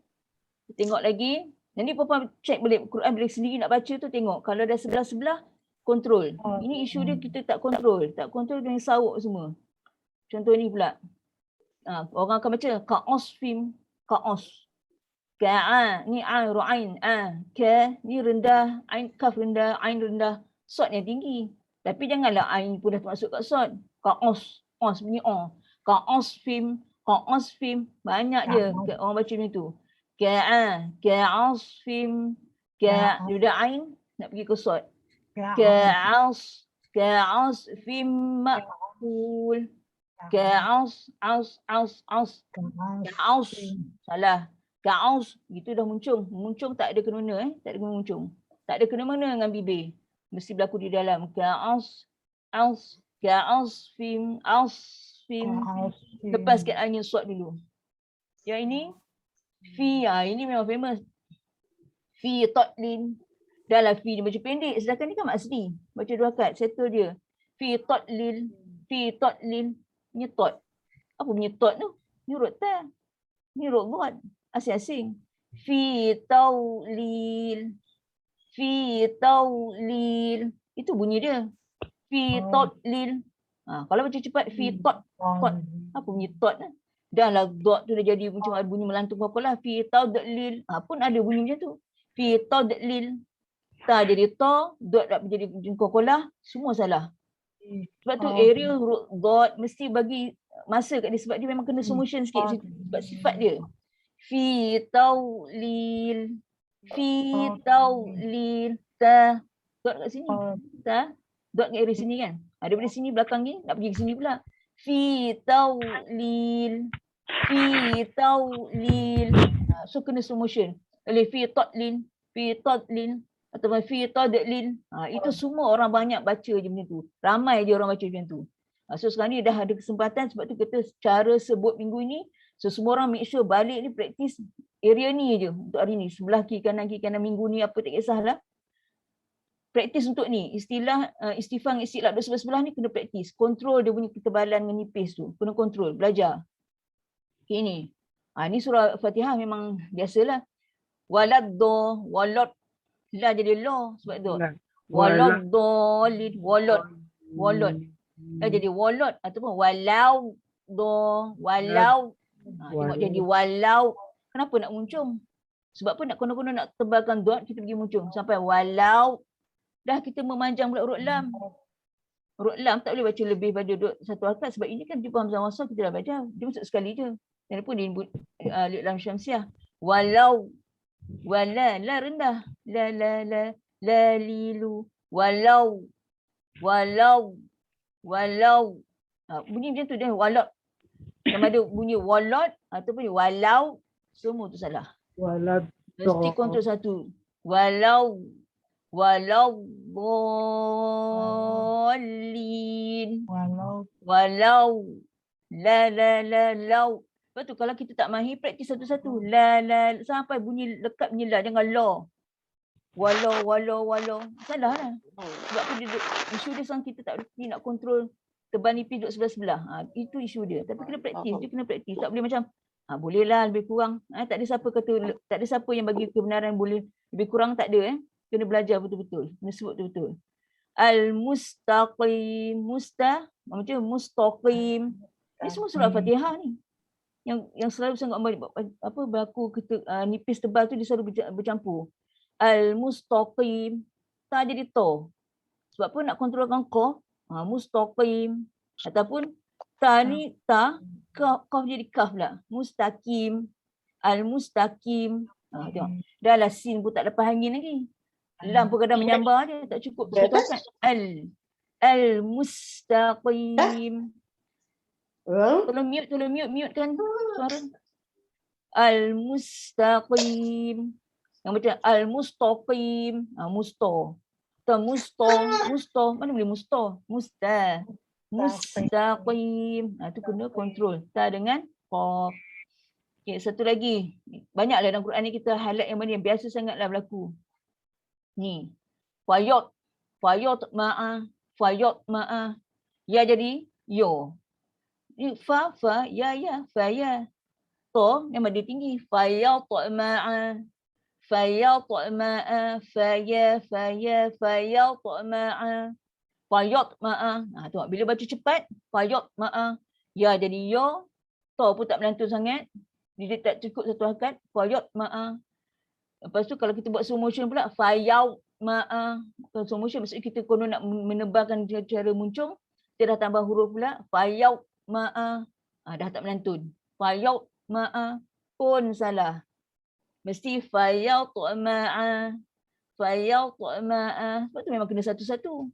Tengok lagi. Nanti perempuan cek balik Quran bila sendiri nak baca tu tengok. Kalau dah sebelah-sebelah, kontrol. Ini isu dia kita tak kontrol. Tak kontrol dengan sawuk semua. Contoh ni pula. Orang akan baca ka'os fim. Ka'os. Ka'a. Ni a, ru'ain. Ka. Ni rendah. Ain kaf rendah. Ain rendah. Sod yang tinggi. Tapi janganlah ain pun dah masuk kat sod. Ka'os. Os bunyi o. Ka'os fim. Ka'os fim. Banyak je orang baca macam tu. Ka'a. Ka'os fim. Ka. Dia dah ain. Nak pergi ke sod. Ka'as fim ma'kul. Ka'as. Salah. Ka'as. Itu dah muncung. Muncung tak ada kena-mena. Tak ada kena muncung. Tak ada kena-mena dengan bibir. Mesti berlaku di dalam. Ka'as. Ka'as fim. Lepaskan angin suat dulu. Yang ini. Fi. Ini memang famous. Fi tatlin. Dah lah fi dia baca pendek. Sedangkan ni kan maksdi. Baca dua rakaat. Settle dia. Fi tatlil. Ni tot. Apa punya tot tu? Ni huruf ta. Ni huruf buat. Asing-asing. Fi taulil. Itu bunyi dia. Fi tatlil. Kalau baca cepat. Fi tot. Apa bunyi tot ni? Dah lah dot tu dah jadi macam ada bunyi melantung apa lah. Fi taulil. Pun ada bunyi macam tu. Fi taulil. Ta jadi to, dot tak jadi kokolah, semua salah. Sebab tu area huruf dot mesti bagi masa kat dia sebab dia memang kena slow motion sikit sebab sifat dia. Fi taulil. Ta. Dot kat sini. Ta. Dot kat area sini kan. Daripada sini belakang ni nak pergi ke sini pula. Fi taulil. So kena slow motion. Oleh fi tatlin. Atau fi tadlil. Itu semua orang banyak baca je macam tu. Ramai je orang baca macam tu. So sekarang ni dah ada kesempatan sebab tu kita cara sebut minggu ni. So semua orang make sure balik ni praktis area ni je untuk hari ni. Sebelah kiri kanan minggu ni apa tak kisahlah. Praktis untuk ni. Istilah istifang istilah sebelah-sebelah ni kena praktis. Kontrol dia punya ketebalan dengan nipis tu. Kena kontrol, belajar. Okay ni. Ni surah Fatihah memang biasalah. Waladdo, walad. La jadi lo sebab tu. Walad dolid, walad. Dah jadi walad ataupun walau. Tengok jadi walau. Kenapa nak muncung? Sebab apa nak konon-konon nak tebalkan dot, kita pergi muncung. Sampai walau. Dah kita memanjang pula huruf lam. Huruf lam tak boleh baca lebih pada satu harakat. Sebab ini kan di hamzah wasal kita dah baca. Dia masuk sekali je. Dan pun dia alif lam syamsiah. Walau. Wala. La rendah. La lilu. Walau. Bunyi macam tu dia. Walau. Sama ada bunyi walot ataupun walau. Semua tu salah. Walau. Mesti kontrol satu. Walau bolin. Walau. Lau. Lepas tu kalau kita tak mahir, praktis satu-satu. Sampai bunyi lekat bunyi la. Jangan la. Walau. Salah lah. Sebab tu isu dia sekarang kita tak boleh nak kontrol tebal nipis duduk sebelah-sebelah. Itu isu dia. Tapi kena praktis. Dia kena praktis. Tak boleh macam, bolehlah lebih kurang. Tak ada siapa kata, tak ada siapa yang bagi kebenaran boleh lebih kurang, tak ada. Kena belajar betul-betul. Kena sebut betul-betul. Al-mustaqim. Macam mustaqim. Ini semua surah Fatihah ni. Yang selalu sangat berlaku nipis tebal tu dia selalu bercampur. Al-mustaqim. Ta jadi to. Sebab apa nak kontrolkan qaf? Mustaqim. Ataupun ta ni ta, qaf jadi kaf pula. Mustaqim. Al-mustaqim. Tengok. Dah lah sin pun tak lepas angin lagi. Lam pun kadang menyambar je. Tak cukup. Kan? Al-mustaqim. Tolong mute kan suara. Al-mustaqim. Yang macam al-mustaqim. Musto. Mana boleh musto? Mustaqim. Tu kena kontrol. Ta dengan qaf. Okay, satu lagi. Banyaklah dalam Quran ni kita highlight yang mana yang biasa sangatlah berlaku. Ni. Fayot ma'a. Ya jadi yo. Ni fa, ya, fa, ya. To memang dia tinggi. Fayot ma'a. Fayot ma'a. Fayot ma'a. Tengok bila baca cepat. Fayot ma'a. Ya jadi yo. To pun tak melantun sangat. Dia tak cukup satu harakat. Fayot ma'a. Lepas tu kalau kita buat slow motion pula. Fayot ma'a. Kalau slow motion maksudnya kita konon nak menebalkan cara muncung. Kita dah tambah huruf pula. Fayot ma'a. Dah tak melantun. Fayot ma'a. Pun salah. Mesti fayot ma'a. Sebab tu memang kena satu-satu.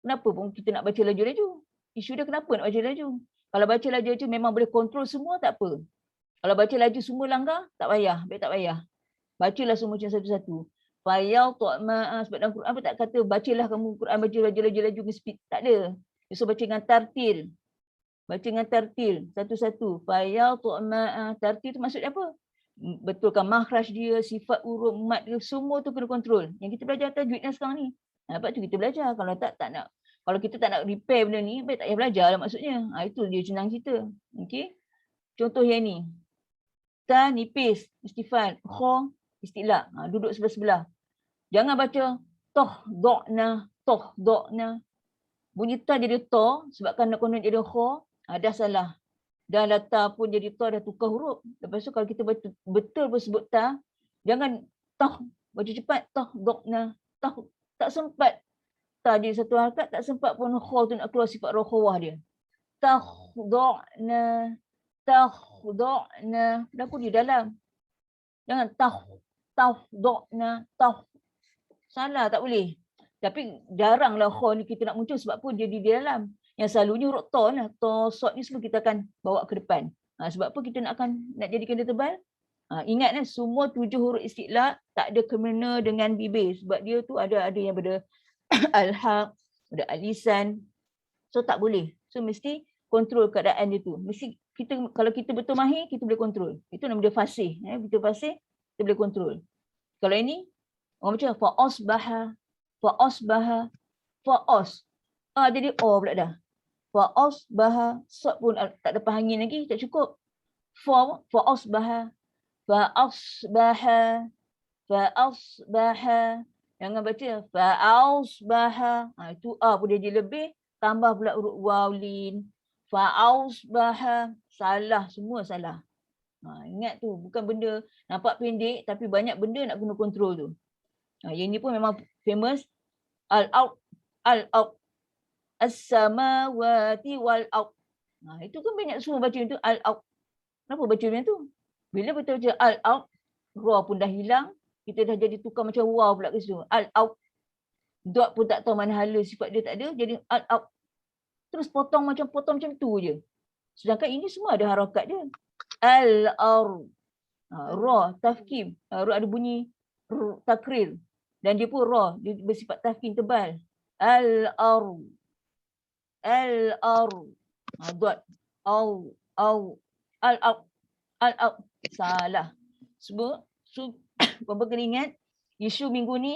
Kenapa pun kita nak baca laju-laju? Isu dia kenapa nak baca laju? Kalau baca laju-laju memang boleh kontrol semua, tak apa. Kalau baca laju semua langgar, tak payah. Baik tak payah. Bacalah semua macam satu-satu. Fayal tu'ma'a. Sebab dalam Quran pun tak kata bacalah kamu Quran baca laju-laju dengan speed. Tak ada. So baca dengan tartil. Baca dengan tartil. Satu-satu. Fayal tu'ma'a. Tartil tu maksudnya apa? Betulkan makhraj dia, sifat huruf, mat dia, semua tu kena kontrol. Yang kita belajar tajwidnya sekarang ni. Lepas tu kita belajar. Kalau tak nak. Kalau kita tak nak repair benda ni, baik tak payah belajar lah maksudnya. Itu dia senang cerita. Okey. Contoh yang ni. Ta nipis, istifal. Kha, istilah. Duduk sebelah-sebelah. Jangan baca toh, do'na. Bunyi ta jadi to, sebabkan nak konon jadi kha, dah salah. Dah ta pun jadi to, dah tukar huruf. Lepas tu kalau kita betul pun sebut ta, jangan toh, baca cepat. Toh, do'na. Toh, tak sempat. Ta jadi satu harakat, tak sempat pun kha tu nak keluar sifat rokhawah dia. Takhdo'na. Berlaku di dalam. Jangan takhdo'na. Salah, tak boleh. Tapi jaranglah kha ni kita nak muncul sebab pun dia di dalam. Yang selalunya huruf to lah. To, sod ni semua kita akan bawa ke depan. Sebab apa kita nak jadikan dia tebal? Ingat semua 7 huruf istilah tak ada kena dengan bibir. Sebab dia tu ada yang ber al-haq, ada al-lisan. So tak boleh. So mesti kontrol keadaan dia tu. Mesti kita, kalau kita betul mahir, kita boleh kontrol. Itu nama dia fasih. Betul fasih, kita boleh kontrol. Kalau ini, orang macam fa'asbaha. Jadi o pula dah. Fa'asbaha. Sod pun tak lepas angin lagi, tak cukup. Fa'asbaha. Jangan baca fa'asbaha. Itu a pun dia lebih. Tambah pula huruf wawlin. Fa'asbaha. Salah, semua salah. Ingat tu, bukan benda nampak pendek tapi banyak benda nak guna kontrol tu. Yang ni pun memang famous. Al-out, al-out, as-samawati wal-out. Itu kan banyak semua baca itu al-out. Kenapa baca macam tu? Bila betul baca al-out, ra pun dah hilang, kita dah jadi tukar macam waw pula ke situ. Al-out. Dot pun tak tahu mana hala, sifat dia tak ada, jadi al-out. Terus potong macam tu je. Sedangkan ini semua ada harakat dia. Al-ar. Ra, tafkim. Ra ada bunyi takrir. Dan dia pun ra, dia bersifat tafkim tebal. Al-ar. Al-ar. Dot. Au. Al-out. Al-out. Salah. Sebab, Bapa kena ingat, isu minggu ni,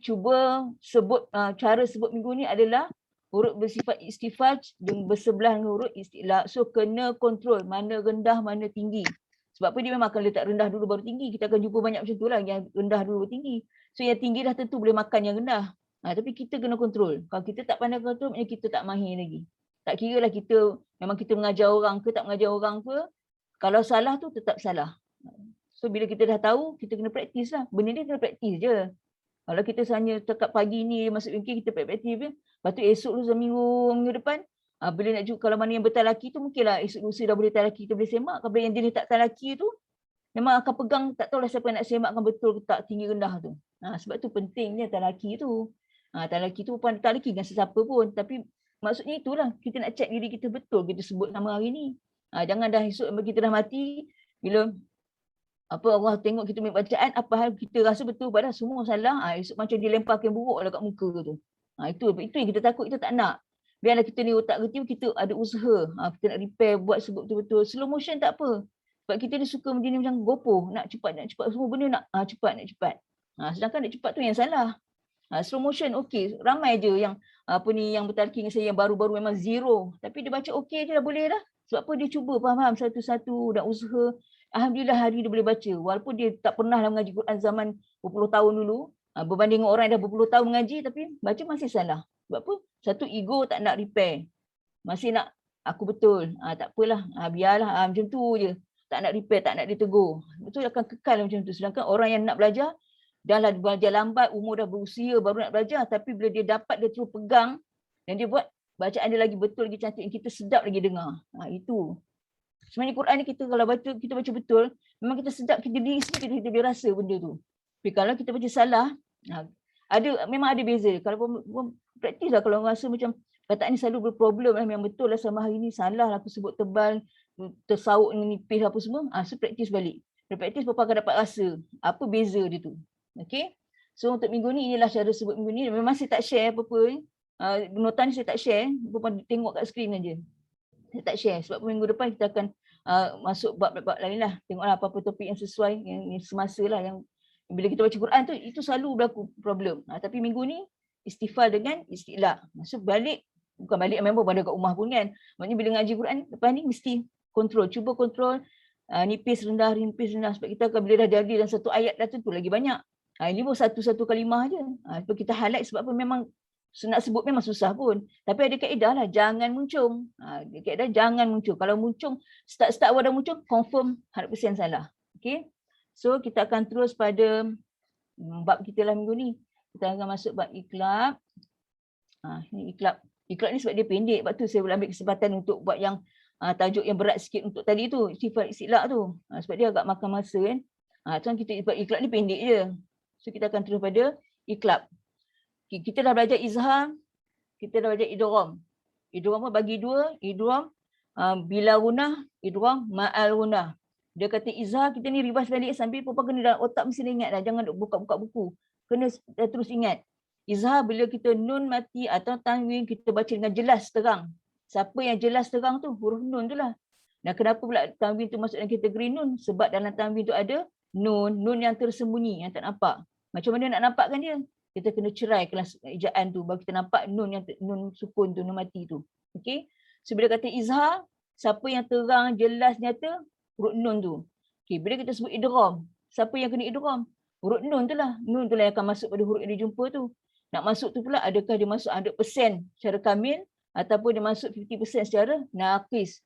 cuba sebut, cara sebut minggu ni adalah huruf bersifat istifaj dan bersebelah dengan huruf istilah. So kena kontrol mana rendah, mana tinggi. Sebab apa dia memang akan letak rendah dulu baru tinggi. Kita akan jumpa banyak macam tu lah, yang rendah dulu baru tinggi. So yang tinggi dah tentu boleh makan yang rendah. Tapi kita kena kontrol. Kalau kita tak pandai kontrol, maknanya kita tak mahir lagi. Tak kira lah kita, memang kita mengajar orang ke tak mengajar orang ke, kalau salah tu tetap salah. So bila kita dah tahu, kita kena praktis lah. Benda ni kena praktis je. Kalau kita hanya cakap pagi ni masuk bengkel, kita praktis je. Lepas tu esok tu minggu depan, bila nak jumpa, kalau mana yang bertalaki tu mungkinlah esok lusa dah boleh talaki, kita boleh semak. Kalau yang jenis tak talaki tu, memang akan pegang, tak tahulah siapa nak semakkan betul ke tak tinggi rendah tu. Sebab tu pentingnya talaki tu. Talaki tu bukan talaki dengan sesiapa pun. Tapi maksudnya itulah, kita nak cek diri kita betul kita sebut nama hari ni. Jangan dah esok kita dah mati, bila Allah tengok kita ambil bacaan, apa hal kita rasa betul padahal semua salah, esok macam dilemparkan buruk dekat muka tu. Itu yang kita takut, kita tak nak. Biarlah kita ni otak kerti, kita ada usaha, kita nak repair, buat sebut betul-betul. Slow motion tak apa. Sebab kita ni suka menjadi macam gopoh, nak cepat, semua benda nak cepat. Sedangkan nak cepat tu yang salah. Slow motion okey, ramai je yang yang bertalki dengan saya yang baru-baru memang zero. Tapi dia baca okey je dah boleh dah. Sebab apa dia cuba faham satu-satu dan usaha. Alhamdulillah hari dia boleh baca. Walaupun dia tak pernah mengaji Quran zaman berpuluh tahun dulu. Berbanding dengan orang yang dah berpuluh tahun mengaji tapi baca masih salah. Sebab apa? Satu ego tak nak repair. Masih nak aku betul. Tak apalah. Biarlah macam tu je. Tak nak repair, tak nak ditegur. Betul akan kekal macam tu. Sedangkan orang yang nak belajar, dah lah belajar lambat, umur dah berusia baru nak belajar. Tapi bila dia dapat, dia terus pegang dan dia buat bacaan dia lagi betul, lagi cantik. Kita sedap lagi dengar. Itu. Sebenarnya Quran ni kita kalau baca, kita baca betul, memang kita sedap, kita diri sendiri kita boleh rasa benda tu. Tapi kalau kita baca salah, memang ada beza. Kalau praktis lah, kalau rasa macam kataan ni selalu berproblem lah, memang betul lah sama hari ni salah lah, aku sebut tebal, tersaut dengan nipis apa semua, so praktis balik. Praktis pun akan dapat rasa apa beza dia tu. Okay. So untuk minggu ni inilah cara sebut minggu ni. Memang saya tak share apa-apa. Nota ni saya tak share, tengok kat skrin aja. Saya tak share sebab minggu depan kita akan masuk bab-bab lain lah. Tengoklah apa-apa topik yang sesuai, yang semasa lah. Yang bila kita baca Quran tu, itu selalu berlaku problem. Tapi minggu ni istifal dengan istilah. Maksud balik, bukan balik memang pada kat rumah pun kan. Maksudnya bila ngaji Quran, lepas ni mesti kontrol. Cuba kontrol nipis rendah. Sebab kita akan bila dah jadi dalam satu ayat dah tentu lagi banyak. Ini pun satu-satu kalimah je. Sebab kita highlight sebab apa memang nak sebut memang susah pun. Tapi ada kaedah lah, jangan muncung. Kaedah jangan muncung. Kalau muncung, start awal dah muncung, confirm 100% salah. Okay. So kita akan terus pada bab kita lah minggu ni. Kita akan masuk bab iklab. Ini iklab. Iklab ni sebab dia pendek. Sebab tu saya boleh ambil kesempatan untuk buat yang tajuk yang berat sikit untuk tadi tu. Sifat istilah tu. Sebab dia agak makan masa kan. So kita buat iklab ni pendek je. So kita akan terus pada iklab. Kita dah belajar izhar, kita dah belajar idgham. Idgham pun bagi dua, idgham bila gunah, idgham ma'al gunah. Dia kata izhar, kita ni ribas balik sambil pun kena dalam otak mesti ingat dah, jangan duk buka-buka buku. Kena terus ingat. Izhar bila kita nun mati atau tanwin kita baca dengan jelas terang. Siapa yang jelas terang tu? Huruf nun tu lah. Dan kenapa pula tanwin tu masuk dalam kategori nun? Sebab dalam tanwin tu ada nun yang tersembunyi, yang tak nampak. Macam mana nak nampakkan dia? Kita kena cerai kelas ejaan tu baru kita nampak nun sukun tu, nun mati tu. Okey. So bila kata izhar, siapa yang terang, jelas, nyata, huruf nun tu. Okey, bila kita sebut idgham, siapa yang kena idgham? Huruf nun tu lah. Nun tu lah yang akan masuk pada huruf yang dijumpa tu. Nak masuk tu pula adakah dia masuk 100% secara kamil ataupun dia masuk 50% secara naqis.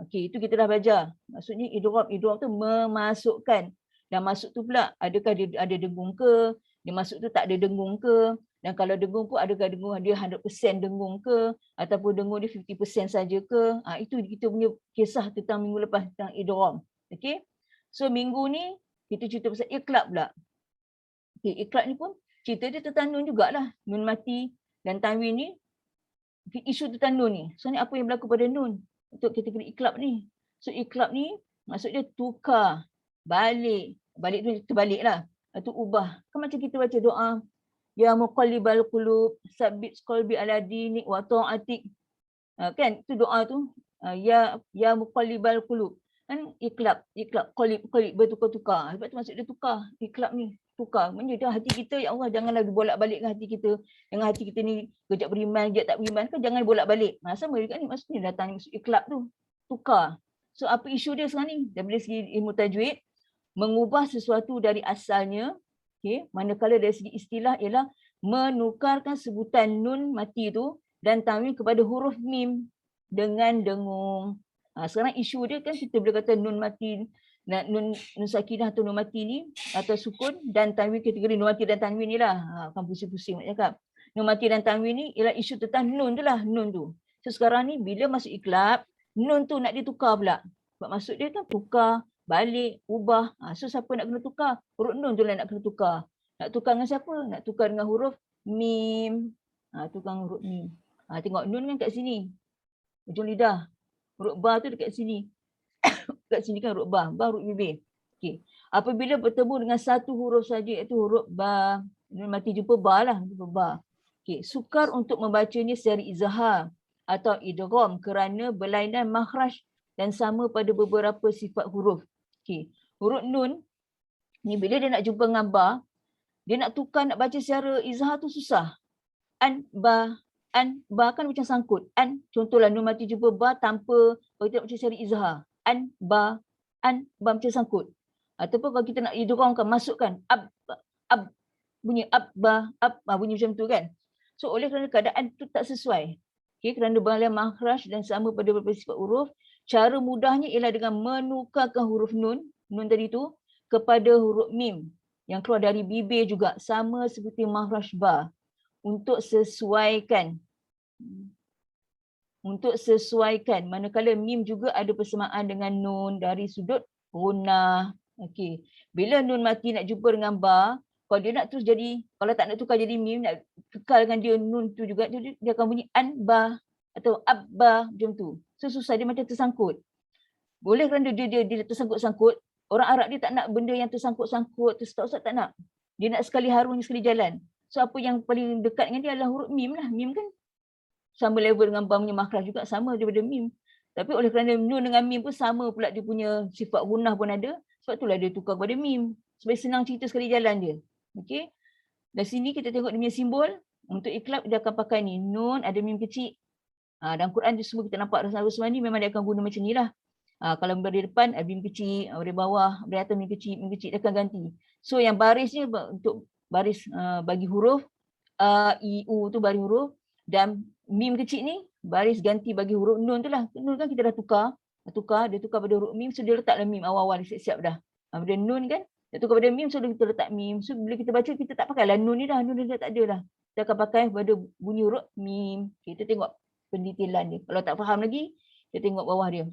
Okey, itu kita dah belajar. Maksudnya idgham tu memasukkan. Dan masuk tu pula adakah dia ada dengung ke? Dia masuk tu tak ada dengung ke? Dan kalau dengung pun adakah dengung dia 100% dengung ke? Ataupun dengung dia 50% saja ke? Itu kita punya kisah tentang minggu lepas tentang idgham. Okey. So minggu ni kita cerita pasal iqlab pula. Okey, iqlab ni pun cerita dia tentang nun jugalah. Nun mati dan tanwin ni isu tentang nun ni. So ni apa yang berlaku pada nun untuk kategori iqlab ni. So iqlab ni maksudnya tukar, balik tu terbaliklah. Itu ubah. Kan macam kita baca doa ya muqallibal qulub sabbit qalbi ala dinik wa ta'atik. Kan itu doa tu ya muqallibal qulub. Kan iqlab qalib bertukar-tukar. Sebab tu maksud dia tukar. Iqlab ni tukar. Maksudnya hati kita, ya Allah janganlah bolak-balikkan hati kita. Dengan hati kita ni kejap beriman, kejap tak beriman, kan jangan bolak-balik. Sama juga ni maksudnya datang maksud iqlab tu. Tukar. So apa isu dia sekarang ni? Dari segi ilmu tajwid, mengubah sesuatu dari asalnya, okay, manakala dari segi istilah ialah menukarkan sebutan nun mati tu dan tanwin kepada huruf mim dengan dengung. Sekarang isu dia kan kita boleh kata nun mati, nun sakinah atau nun mati ni atau sukun dan tanwin, kategori nun mati dan tanwin ni lah. Kan pusing-pusing nak cakap. Nun mati dan tanwin ni ialah isu tentang nun tu lah, nun tu. So sekarang ni bila masuk iqlab, nun tu nak ditukar pula. Sebab maksud dia kan tukar, balik, ubah. So siapa nak kena tukar? Huruf nun tu lah nak kena tukar. Nak tukar dengan siapa? Nak tukar dengan huruf mim. Tukar dengan huruf mim. Tengok nun kan kat sini. Ujung lidah. Huruf ba tu dekat sini. Dekat sini kan huruf ba. Ba huruf bibir. Okey. Apabila bertemu dengan satu huruf saja iaitu huruf ba. Nun mati jumpa ba lah. Jumpa ba. Okey. Sukar untuk membacanya secara izhar atau idgham kerana berlainan makhraj dan sama pada beberapa sifat huruf. Okey. Huruf nun ni bila dia nak jumpa dengan ba, dia nak tukar nak baca secara izhar tu susah. An ba kan macam sangkut. An contohlah nun mati jumpa ba tanpa kalau kita nak baca secara izhar. An ba macam sangkut. Ataupun kalau kita nak idghamkan, masukkan ab bunyi ab ba bunyi macam tu kan. So oleh kerana keadaan tu tak sesuai. Okey, kerana berlainan makhraj dan sama pada beberapa sifat huruf, cara mudahnya ialah dengan menukarkan huruf nun tadi tu kepada huruf mim yang keluar dari bibir juga sama seperti makhraj ba untuk sesuaikan manakala mim juga ada persamaan dengan nun dari sudut gunnah. Okey, bila nun mati nak jumpa dengan ba, kalau dia nak terus jadi, kalau tak nak tukar jadi mim, nak kekalkan dia nun tu juga, dia akan bunyi an ba atau abba macam tu. So susah, dia macam tersangkut. Boleh kerana dia tersangkut-sangkut, orang Arab dia tak nak benda yang tersangkut-sangkut, tersetak-setak tak nak. Dia nak sekali harum, sekali jalan. So apa yang paling dekat dengan dia adalah huruf mim lah. Mim kan sama level dengan ba punya makhraj juga, sama daripada mim. Tapi oleh kerana nun dengan mim pun sama pula dia punya sifat gunnah pun ada, sebab itulah dia tukar kepada mim. Supaya senang cerita sekali jalan dia. Okey. Dari sini kita tengok dia punya simbol. Untuk iqlab dia akan pakai ni. Nun ada mim kecil. Dalam Quran dia semua kita nampak Rasulullah ni memang dia akan guna macam ni lah. Kalau dari depan ada mim kecil, dari bawah, dari atas mim kecil dia akan ganti. So yang barisnya untuk baris bagi huruf i, u tu baris huruf, dan mim kecil ni baris ganti bagi huruf nun tu lah. Nun kan kita dah tukar, dia tukar pada huruf mim, so dia letaklah mim awal-awal siap-siap dah. Pada nun kan, dia tukar pada mim, so kita letak mim. So bila kita baca, kita tak pakailah nun ni dah, nun ni dah tak ada dah. Kita akan pakai pada bunyi huruf mim. Kita tengok pendetailan dia. Kalau tak faham lagi, kita tengok bawah dia.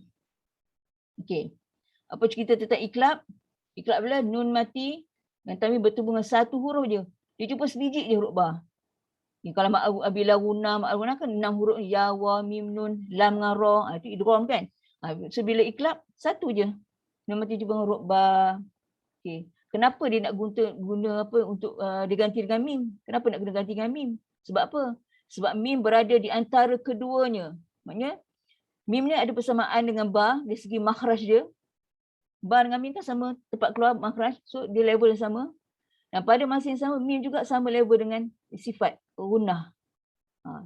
Okey. Apa cerita tentang iqlab? Iqlab adalah nun mati dan tanwin bertemu dengan satu huruf je. Dia jumpa sebiji je huruf ba. Kalau abila guna kan 6 huruf, ya, wa, mim, nun, lam dengan ra, itu idgham kan. So bila iqlab satu je. Nun mati jumpa dengan huruf ba. Okey. Kenapa dia nak guna apa untuk diganti dengan mim? Kenapa nak kena ganti dengan mim? Sebab apa? Sebab mim berada di antara keduanya. Maknanya mim ni ada persamaan dengan ba dari segi makhraj dia. Ba dengan mim kan sama tempat keluar makhraj. So dia level yang sama. Dan pada masa yang sama mim juga sama level dengan sifat gunnah.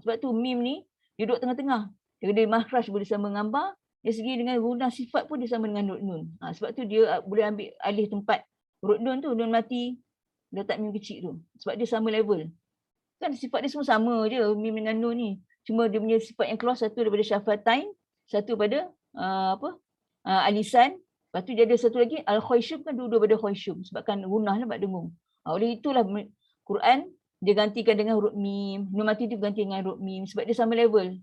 Sebab tu mim ni dia duduk tengah-tengah. Dia makhraj boleh sama dengan ba, dari segi dengan gunnah sifat pun dia sama dengan nun. Sebab tu dia boleh ambil alih tempat huruf nun tu, nun mati letak mim kecil tu. Sebab dia sama level. Kan sifat dia semua sama je mim dengan nun ni. Cuma dia punya sifat yang keluar satu daripada syafatain, satu pada alisan. Lepas tu dia ada satu lagi al-khayshum, kan dua-dua pada khayshum sebabkan gunah lah buat dengung. Oleh itulah Quran dia gantikan dengan huruf mim. Nun mati dia ganti dengan huruf mim sebab dia sama level.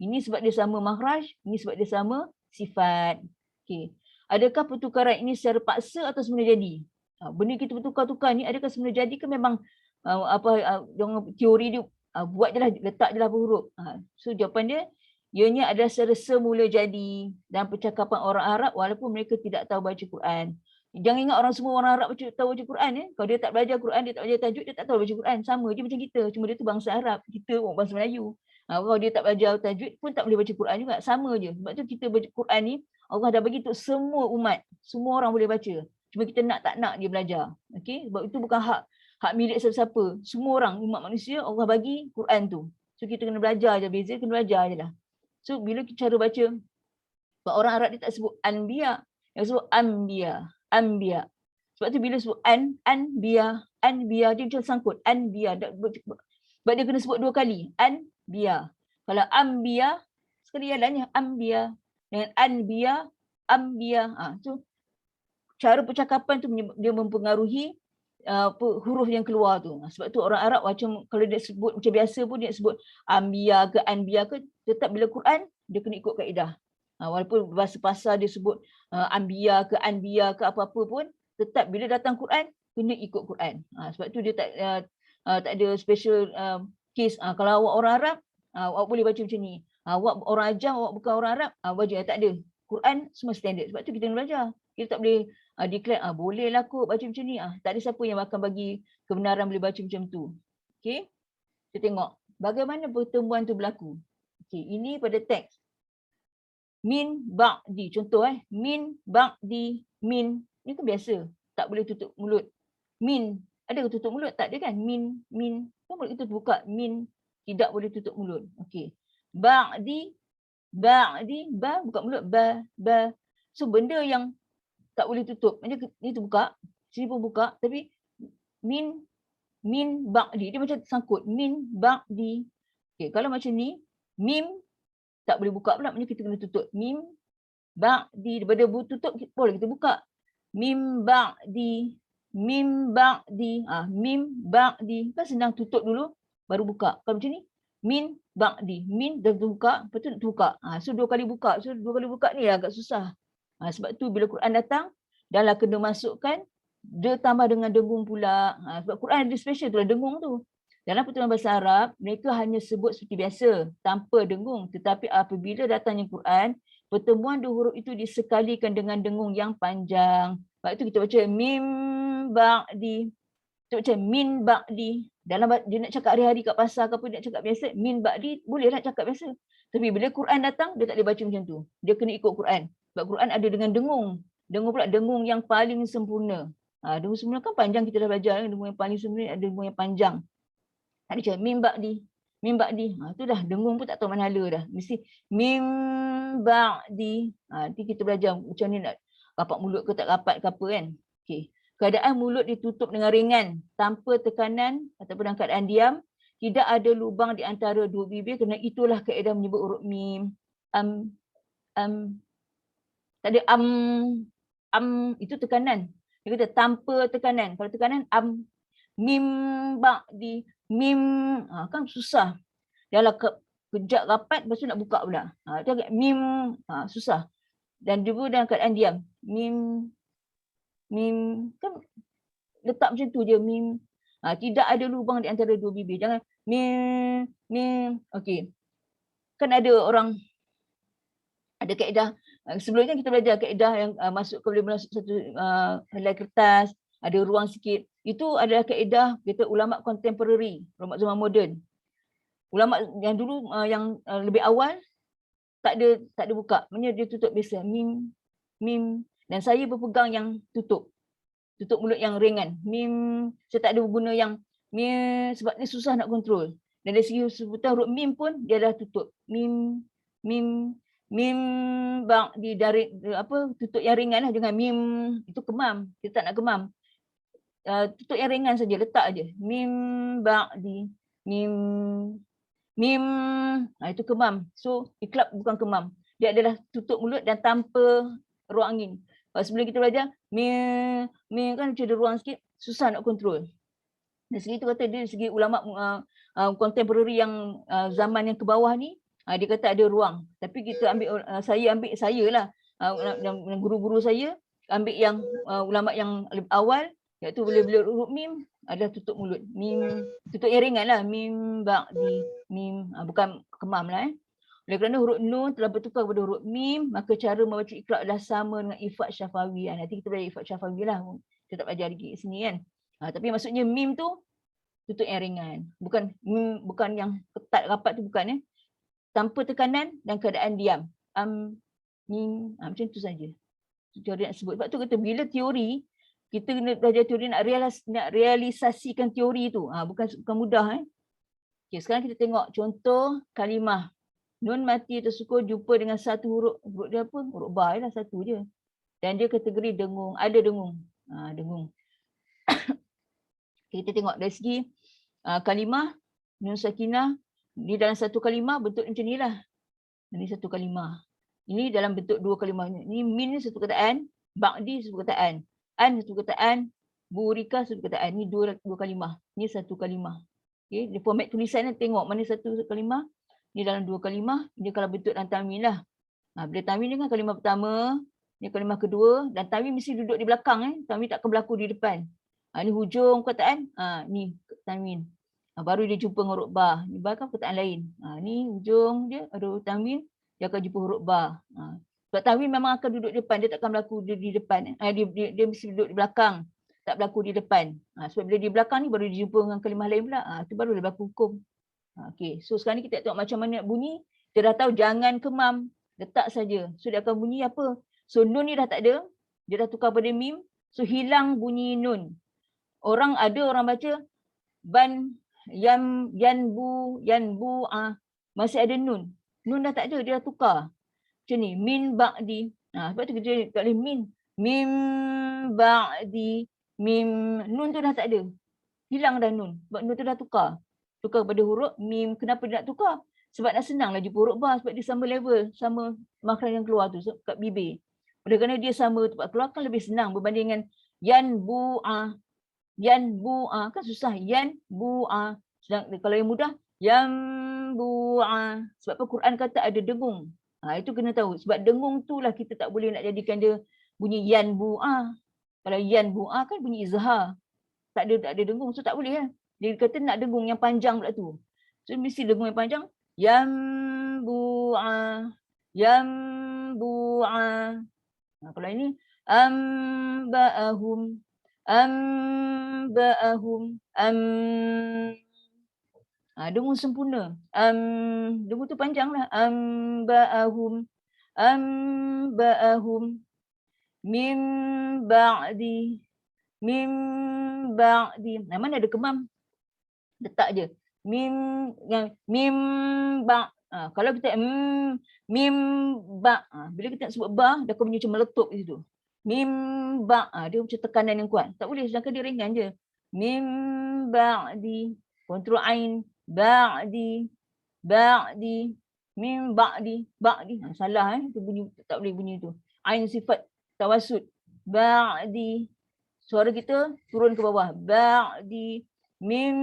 Ini sebab dia sama makhraj, ini sebab dia sama sifat. Okey. Adakah pertukaran ini secara paksa atau semula jadi? Benda kita bertukar-tukar ni adakah semula jadi ke memang dengan teori dia buat je lah, letak je lah huruf. So jawapan dia, ianya adalah secara semula jadi dalam percakapan orang Arab walaupun mereka tidak tahu baca Quran. Jangan ingat orang semua orang Arab tahu baca Quran. Kalau dia tak belajar Quran, dia tak belajar tajwid, dia tak tahu baca Quran. Sama je macam kita. Cuma dia tu bangsa Arab. Kita orang bangsa Melayu. Kalau dia tak belajar tajwid pun tak boleh baca Quran juga. Sama je. Sebab tu kita baca Quran ni, Allah dah bagi untuk semua umat. Semua orang boleh baca. Cuma kita nak tak nak dia belajar. Okay? Sebab itu bukan hak milik siapa-siapa. Semua orang, umat manusia, Allah bagi Quran tu. So kita kena belajar je. Beza kena belajar je lah. So bila kita cara baca, sebab orang Arab dia tak sebut anbiya. Yang sebut anbiya. Sebab tu bila sebut anbiya dia macam sangkut. Anbiya. Sebab dia kena sebut dua kali. Anbiya. Kalau anbiya, sekali jalannya anbiya. Dengan anbiya. So cara percakapan tu dia mempengaruhi huruf yang keluar tu. Sebab tu orang Arab macam kalau dia sebut macam biasa pun dia sebut anbiya ke tetap bila Quran dia kena ikut kaedah. Walaupun bahasa pasar dia sebut anbiya ke apa-apa pun tetap bila datang Quran kena ikut Quran. Sebab tu dia tak ada special case. Kalau awak orang Arab awak boleh baca macam ni. Awak orang Ajam, awak bukan orang Arab, wajib tak ada. Quran semua standard. Sebab tu kita kena belajar. Kita tak boleh declare bolehlah kot baca macam ni. Tak ada siapa yang akan bagi kebenaran boleh baca macam tu. Okey. Kita tengok bagaimana pertemuan tu berlaku. Okey, ini pada teks. Min ba'di, contoh min ba'di, min ni kan biasa, tak boleh tutup mulut. Min ada tutup mulut? Tak ada kan? Min kan mulut kita buka. Min tidak boleh tutup mulut. Okey. Ba'di ba buka mulut, ba. So benda yang tak boleh tutup. Macam ni tu buka, sini pun buka, tapi min ba'di dia macam sangkut. Min ba'di. Okey, kalau macam ni mim tak boleh buka pula, maknanya kita kena tutup. Mim ba'di, daripada tutup boleh kita buka. Mim ba'di. Mim ba'di. Kan senang tutup dulu baru buka. Kalau macam ni min ba'di. Min dah buka, lepas tu nak buka. So dua kali buka. So dua kali buka ni agak susah. Sebab tu bila Quran datang, dah lah kena masukkan dia tambah dengan dengung pula. Sebab Quran ada special tu lah dengung tu. Dalam pertuturan bahasa Arab, mereka hanya sebut seperti biasa, tanpa dengung. Tetapi apabila datangnya Quran, pertemuan dua huruf itu disekalikan dengan dengung yang panjang. Sebab itu kita baca mim ba'di. Kita baca min ba'di. Dalam dia nak cakap hari-hari kat pasar ke apa, dia nak cakap biasa, min ba'di, bolehlah cakap biasa. Tapi bila Quran datang, dia tak boleh baca macam tu. Dia kena ikut Quran. Sebab Quran ada dengan dengung. Dengung pula dengung yang paling sempurna. Dengung sempurna kan panjang, kita dah belajar. Dengung yang paling sempurna ada dengung yang panjang. Ada macam mim ba'di. Tu dah dengung pun tak tahu mana hala dah. Mesti mim ba'di. Nanti kita belajar macam ni nak rapat mulut ke tak rapat ke apa kan. Okey. Keadaan mulut ditutup dengan ringan tanpa tekanan ataupun dalam keadaan diam. Tidak ada lubang di antara dua bibir kerana itulah kaedah menyebut huruf mim. Tak ada itu tekanan. Dia kata tanpa tekanan. Kalau tekanan mim ba'di. Mim kan susah. Dia lah kejap rapat lepas tu nak buka pula. Dia agak mim susah. Dan juga dalam keadaan diam. Mim kan letak macam tu je mim. Tidak ada lubang di antara dua bibir. Jangan mim. Okey. Kan ada orang ada kaedah. Sebelum kan kita belajar kaedah yang boleh masuk satu helai kertas, ada ruang sikit. Itu adalah kaedah kita ulama contemporary, ulama zaman moden. Ulama yang dulu yang lebih awal tak ada buka. Maksudnya dia tutup biasa mim. Dan saya berpegang yang tutup mulut yang ringan. Mim, saya tak ada guna yang mim sebab dia susah nak kontrol. Dan dari segi sebutan huruf mim pun dia dah tutup. Mim ba'di dari tutup yang ringan lah, jangan mim itu kemam. Kita tak nak kemam. Tutup yang ringan saja, letak aja. Mim ba'di. Mim itu kemam. So iklab bukan kemam. dia adalah tutup mulut dan tanpa ruang angin. Sebelum kita belajar, kan macam ada ruang sikit, susah nak kontrol. Dari segi itu kata dia, dari segi ulama contemporary yang zaman yang ke bawah ni, dia kata ada ruang. Tapi kita ambil, saya lah, dan guru-guru saya ambil yang ulama yang awal, iaitu bila huruf mim adalah tutup mulut. Mim, tutup yang ringan lah. Mim, ba'di, mim, bukan kemam lah Oleh kerana huruf nun telah bertukar kepada huruf mim, maka cara membaca iqra' adalah sama dengan ifat syafawi. Nanti kita belajar ifat syafawi lah. Kita tak belajar di sini kan. Tapi maksudnya mim tu tutup yang ringan. Bukan yang ketat rapat tu, bukan tanpa tekanan dan keadaan diam. Mim, macam tu saja. Teori nak sebut. Sebab tu kata bila teori, kita kena belajar teori, nak realisasikan teori tu. Bukan mudah. Okay, sekarang kita tengok contoh kalimah. Nun mati atau sukun jumpa dengan satu huruf. Huruf dia apa? Huruf ba lah, satu je. Dan dia kategori dengung. Ada dengung. Dengung. Kita tengok dari segi kalimah, nun sakinah. Ni dalam satu kalimah bentuk macam ni lah. Ini satu kalimah. Ini dalam bentuk dua kalimah. Ini min satu kataan. Ba'di satu kataan. An satu kataan. Burika satu kataan. Ini dua kalimah. Ini satu kalimah. Okay. Di format tulisan ni tengok mana satu kalimah. Ini dalam dua kalimah, dia kalau bentuk dan tanwin lah. Bila tanwin ni kan kalimah pertama, ni kalimah kedua, dan tanwin mesti duduk di belakang. Tanwin takkan berlaku di depan. Ni hujung perkataan, ni tanwin. Baru dia jumpa dengan huruf ba. Ni ba kan perkataan lain. Ni hujung dia, ada tanwin, dia akan jumpa huruf ba. Sebab tanwin memang akan duduk di depan, dia takkan berlaku di depan. Dia mesti duduk di belakang, tak berlaku di depan. Sebab bila di belakang ni baru dia jumpa dengan kalimah lain pula. Itu baru dia berlaku hukum. Okay, so sekarang ni kita tengok macam mana nak bunyi. Dia dah tahu jangan kemam, letak saja. So dia akan bunyi apa? So nun ni dah tak ada, dia dah tukar pada mim. So hilang bunyi nun. Orang baca ban, yanbu, masih ada nun. Nun dah tak ada, dia dah tukar. Macam ni, min ba'di. Sebab tu kita tak boleh min. Mim ba'di, mim, nun tu dah tak ada. Hilang dah nun, sebab nun tu dah tukar. Tukar pada huruf mim. Kenapa dia nak tukar? Sebab nak senanglah jumpa huruf ba, sebab dia sama level, sama makhraj yang keluar tu kat bibir. Oleh kerana dia sama tempat keluar kan lebih senang berbanding dengan yanbu'a. Yanbu'a kan susah, yanbu'a. Sedang kalau yang mudah yanbu'a. Sebab apa Quran kata ada dengung. Itu kena tahu. Sebab dengung tu lah kita tak boleh nak jadikan dia bunyi yanbu'a. Kalau yanbu'a kan bunyi izhar. Tak ada dengung, so tak boleh lah. Dia kata nak dengung yang panjang pula tu. So mesti dengung yang panjang. Yambu'a. Yambu'a. Kalau ini. Amba'ahum. Amba'ahum. Dengung sempurna. Dengung tu panjang lah. Amba'ahum. Amba'ahum. Mim ba'di. Mim ba'di. Mana ada kemam? Letak je. Mim ba. Kalau kita mim ba. Bila kita nak sebut ba, dia akan bunyi macam meletup di situ. Mim ba. Dia macam tekanan yang kuat. Tak boleh, sedangkan dia ringan je. Mim ba'di. Kontrol ain. Ba'di. Ba'di. Mim ba'di. Ba'di. Salah Itu bunyi, tak boleh bunyi tu. Ain sifat tawasud. Ba'di. Suara kita turun ke bawah. Ba'di. Mim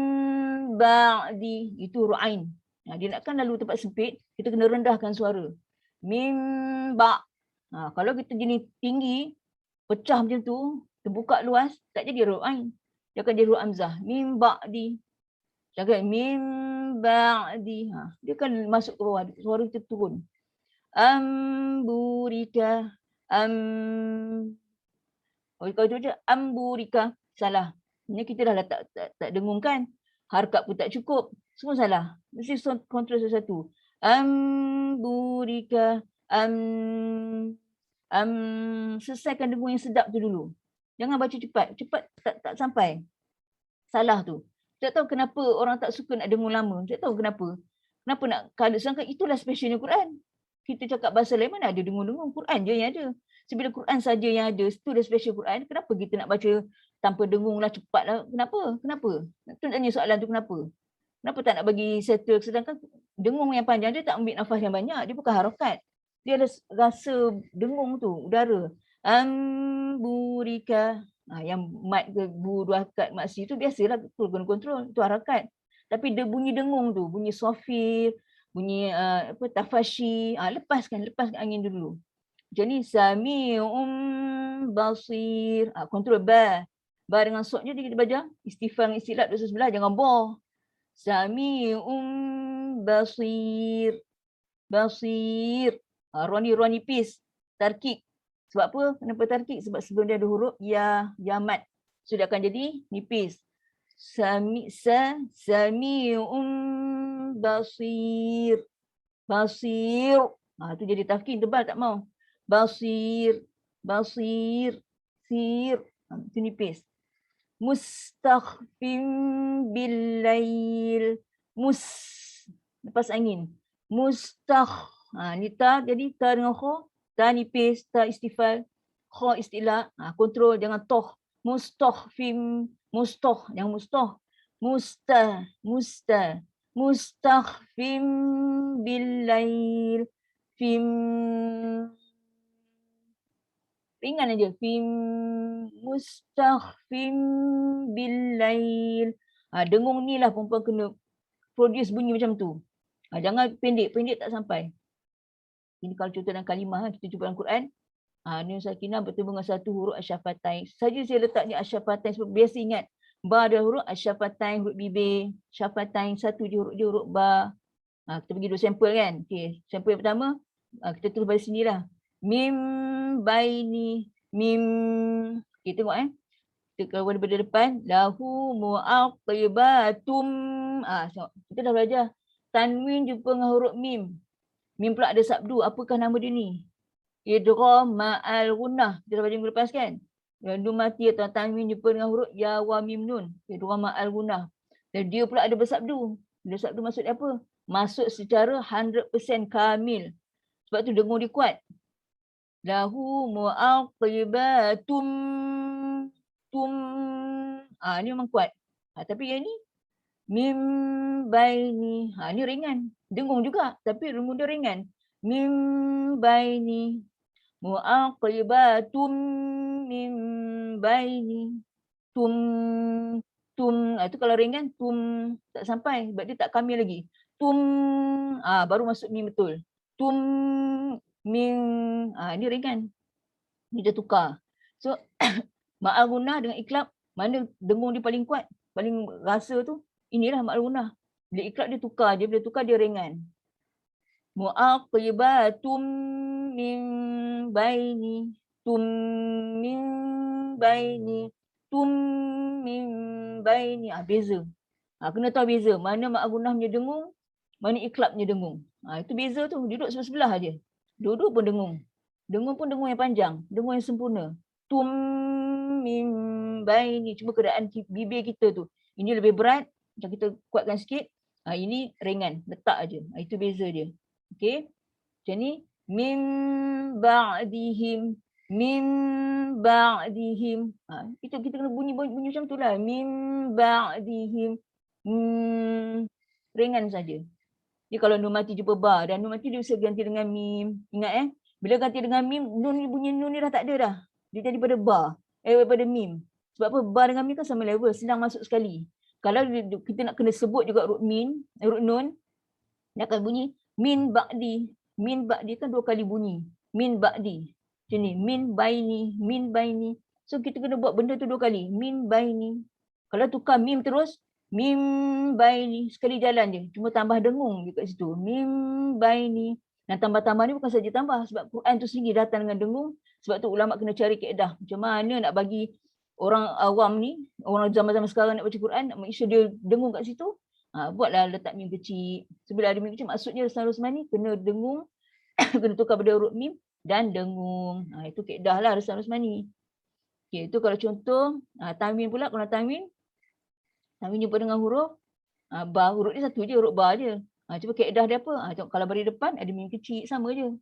ba'di. Itu huruf ain. Dia nakkan lalu tempat sempit, kita kena rendahkan suara. Mim ba'. Kalau kita jenis tinggi, pecah macam tu, terbuka luas, tak jadi huruf ain. Dia akan jadi huruf hamzah. Mim ba'di. Jangan mim ba'di. Dia akan masuk ke bawah, suara kita turun. Amburika. Kalau itu je, amburika. Salah. Ini kita dah tak dengung kan. Harkat pun tak cukup. Semua salah. Mesti kontrol satu-satu. Amburika. Selesaikan dengung yang sedap tu dulu. Jangan baca cepat. Cepat tak sampai. Salah tu. Tak tahu kenapa orang tak suka nak dengung lama. Tak tahu kenapa. Kenapa nak kalau sangka itulah specialnya Quran. Kita cakap bahasa lain mana ada dengung-dengung. Quran je yang ada. Sebila Quran saja yang ada, itu dah special Quran. Kenapa kita nak baca tanpa dengung lah, cepat lah? Kenapa? Kenapa? Tu tanya soalan tu kenapa? Kenapa tak nak bagi settle? Sedangkan dengung yang panjang dia tak ambil nafas yang banyak. Dia bukan harakat. dia ada rasa dengung tu, udara. Amburika. Yang mat ke bu dua harakat maksi tu biasalah kena kontrol, tu harakat. Tapi dia bunyi dengung tu, bunyi sofir, bunyi tafashi, lepaskan angin dulu. Macam ni, sami'um basir. Kontrol ba. Ba dengan sod je dia baca. Istifham istilah duduk sebelah, jangan ba. Sami'um basir. Basir. Ra nipis. Tarkik. Sebab apa? Kenapa tarkik? Sebab sebelum dia ada huruf ya, mat. So dia akan jadi nipis. Sami'um basir. Basir. Tu jadi tafkin tebal tak mau. Basir. Sir. Itu nipis. Mustakhfim billail. Lepas angin. Ni ta, jadi ta dengan kha. Ta nipis, ta istifal. Kha istilah. Kontrol, jangan toh. Mustakhfim. Jangan mustakhfim billail. Ringan aja. Mustakhfim billail. Dengung ni lah perempuan kena produce bunyi macam tu. Jangan pendek tak sampai. Ini kalau contoh dalam kalimah, kita jumpa dalam Quran. Nun sakinah bertemu dengan satu huruf asyafatain. Saja saya letak ni asyafatain sebab biasa ingat. Ba ada huruf asyafatain, huruf bibir. Syafatain, satu je huruf ba. Kita pergi dua sampel kan. Okay. Sampel yang pertama, kita tulis pada sini lah. Mim baini. Kita tengok Kita kalau daripada depan. Lahu mu'aqibatum. Kita dah belajar. Tanwin jumpa dengan huruf mim. Mim pula ada sabdu. Apakah nama dia ni? Idgham ma'al gunnah. Kita dah belajar minggu lepas kan? Nun mati atau tanwin jumpa dengan huruf ya wa mim nun. Idgham ma'al gunnah. Dan dia pula ada bersabdu. Bersabdu maksud dia apa? Masuk secara 100% kamil. Sebab tu dengung dia kuat. Lahu mu'aqibatum. Ni memang kuat. Tapi yang ni mim baini. Ni ringan. Dengung juga. Tapi dengung dia ringan. Mim baini. Mu'aqibatum mim baini. Tum. Itu kalau ringan, tak sampai. Sebab dia tak kamil lagi. Baru masuk mim betul. Mim. Ni ringan. Ni dia tukar. So, ma'al gunnah dengan iklab, mana dengung dia paling kuat, paling rasa tu, inilah ma'al gunnah. Bila iklab dia tukar je, bila tukar dia ringan. Mu'aqibatum min baini. Min baini. Min baini. Beza. Kena tahu beza. Mana ma'al gunnah punya dengung, mana iklab punya dengung. Itu beza tu. Duduk sebelah-sebelah aja. Duduk pun dengung. Dengung pun dengung yang panjang. Dengung yang sempurna. Min baini. Cuma keadaan bibir kita tu. Ini lebih berat. Macam kita kuatkan sikit. Ini ringan. Letak aja. Itu beza dia. Okey. Macam ni. Min ba'dihim. Kita kena bunyi macam tu lah. Min ba'dihim. Ringan saja. Jadi kalau nun mati jumpa ba dan nun mati dia bisa ganti dengan mim. Ingat bila ganti dengan mim, bunyi nun ni dah tak ada dah. Dia jadi pada ba. Pada mim. Sebab apa? Ba dengan mim kan sama level. Senang masuk sekali. Kalau kita nak kena sebut juga huruf nun, dia akan bunyi min ba'di. Min ba'di kan dua kali bunyi. Min ba'di. Macam ni. Min baini. So kita kena buat benda tu dua kali. Min baini. Kalau tukar mim terus, mim baini. Sekali jalan je. Cuma tambah dengung je kat situ. Mim baini. Dan tambah-tambah ni bukan saja tambah. Sebab Quran tu sendiri datang dengan dengung. Sebab tu ulama kena cari kaedah. Macam mana nak bagi orang awam ni, orang zaman-zaman sekarang nak baca Quran, nak make sure dia dengung kat situ. Buatlah letak mim kecil. Sebila ada mim kecil, maksudnya Rastan Rosmani kena dengung, kena tukar pada huruf mim dan dengung. Itu kaedah lah Rastan Rosmani. Okay, itu kalau contoh. Tanwin pula, kalau tanwin jumpa dengan huruf ba, huruf dia satu je, huruf ba je. Cuba kaedah dia apa? Kalau beri depan ada mim kecil, sama je.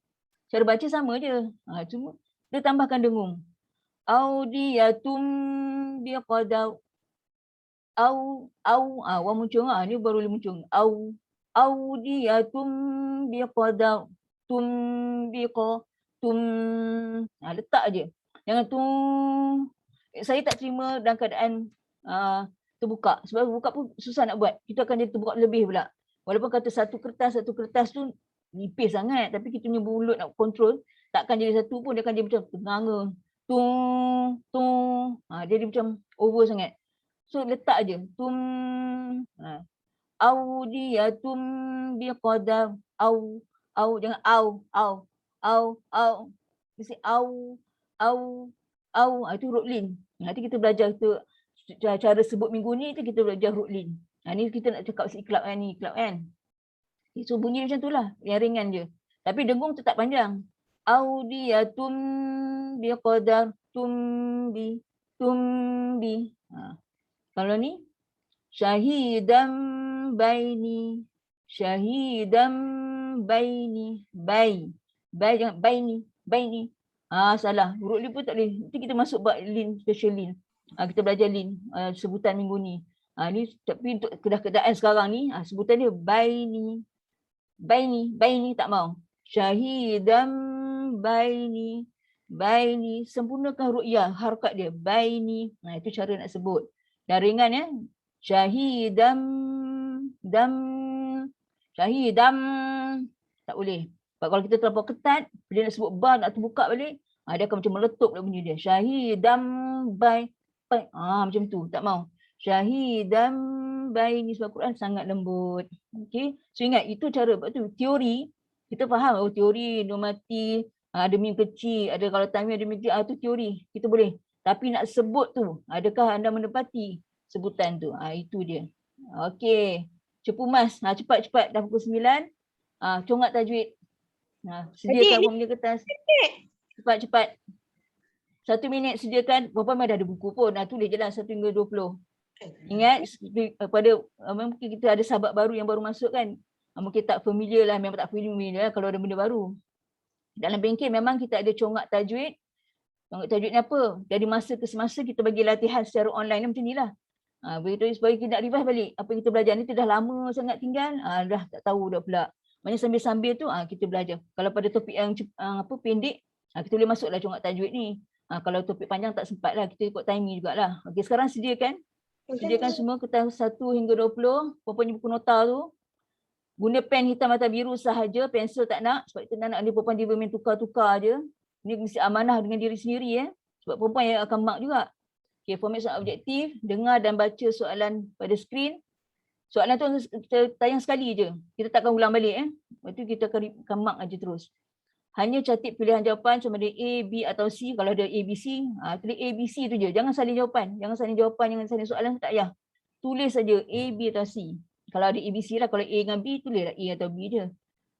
Cara baca sama je. Cuma dia tambahkan dengung. Audiyatum biqadar. Wa muncung. Ni baru muncung. Audiyatum biqadar. tumbiqa, tum. Letak je. Jangan saya tak terima dalam keadaan terbuka. Sebab buka pun susah nak buat. Kita akan jadi terbuka lebih pula. Walaupun kata satu kertas tu nipis sangat. Tapi kita punya mulut nak kontrol, takkan jadi satu pun. Dia akan jadi macam tenganga. Tung. Dia jadi macam over sangat. So letak je. Audiyatum biqadar. Jangan au. Mesti au. Itu huruf lin. Nanti kita belajar cara sebut minggu ni kita belajar huruf lin. Ni kita nak cakap iklab kan. So bunyi macam tu lah, yang ringan je. Tapi dengung tetap panjang. Audiyatum biqadar tumbi. Kalau ni syahidam baini. Bai jangan baini. Salah. Huruf lin pun tak boleh. Nanti kita masuk bab lin, special lin. Kita belajar lin sebutan minggu ni. Ni tapi untuk keadaan sekarang ni sebutan dia baini tak mau. Syahidam baini sempurnakan huruf ya, harakat dia baini. Itu cara nak sebut. Dan ringan ya. Syahidam tak boleh. Sebab kalau kita terlampau ketat, bila nak sebut ba nak terbuka balik, dia akan macam meletup lah bunyi dia. Syahidam macam tu, tak mau. Syahidam baini, sebab Quran sangat lembut. Okey. So ingat itu cara tu teori. Kita faham teori normatif, ada mim kecil, ada kalau tanwin ada mim kecil, tu teori. Kita boleh. Tapi nak sebut tu, adakah anda menepati sebutan tu? Itu dia. Okey. Cepu Mas. Cepat-cepat dah pukul 9. Congak tajwid. Sediakan punya kertas. Cepat-cepat. 1 minit sediakan. Berapa dah ada buku pun. Tulis je lah 1 hingga 20. Ingat pada mungkin kita ada sahabat baru yang baru masuk kan. Mungkin tak familiar lah. Memang tak familiar lah kalau ada benda baru. Dalam bengkel memang kita ada congak tajwid. Congak tajwid ni apa? Dari masa ke semasa kita bagi latihan secara online macam ni lah. Begitu supaya kita nak revise balik. Apa yang kita belajar ni tu dah lama sangat tinggal. Dah tak tahu dah pula. Maknanya sambil-sambil tu kita belajar. Kalau pada topik yang pendek, kita boleh masuklah congak tajwid ni. Kalau topik panjang tak sempat lah. Kita ikut timing jugalah. Okey, sekarang sediakan semua kertas 1 hingga 20. Puan-puan buku nota tu. Guna pen hitam atau biru sahaja. Pensel tak nak. Sebab kita nak ni puan-puan dia main tukar-tukar je. Ni mesti amanah dengan diri sendiri. Sebab puan-puan yang akan mark juga. Okay, format soalan objektif, dengar dan baca soalan pada skrin. Soalan tu kita tayang sekali je. Kita takkan ulang balik. Lepas tu kita akan mark aja terus. Hanya catik pilihan jawapan sama ada A, B atau C. Kalau ada A, B, C, tulis A, B, C tu je. Jangan salin jawapan. Jangan salin soalan, tak payah. Tulis saja A, B atau C. Kalau ada A, B, C lah. Kalau A dengan B, tulislah A atau B je.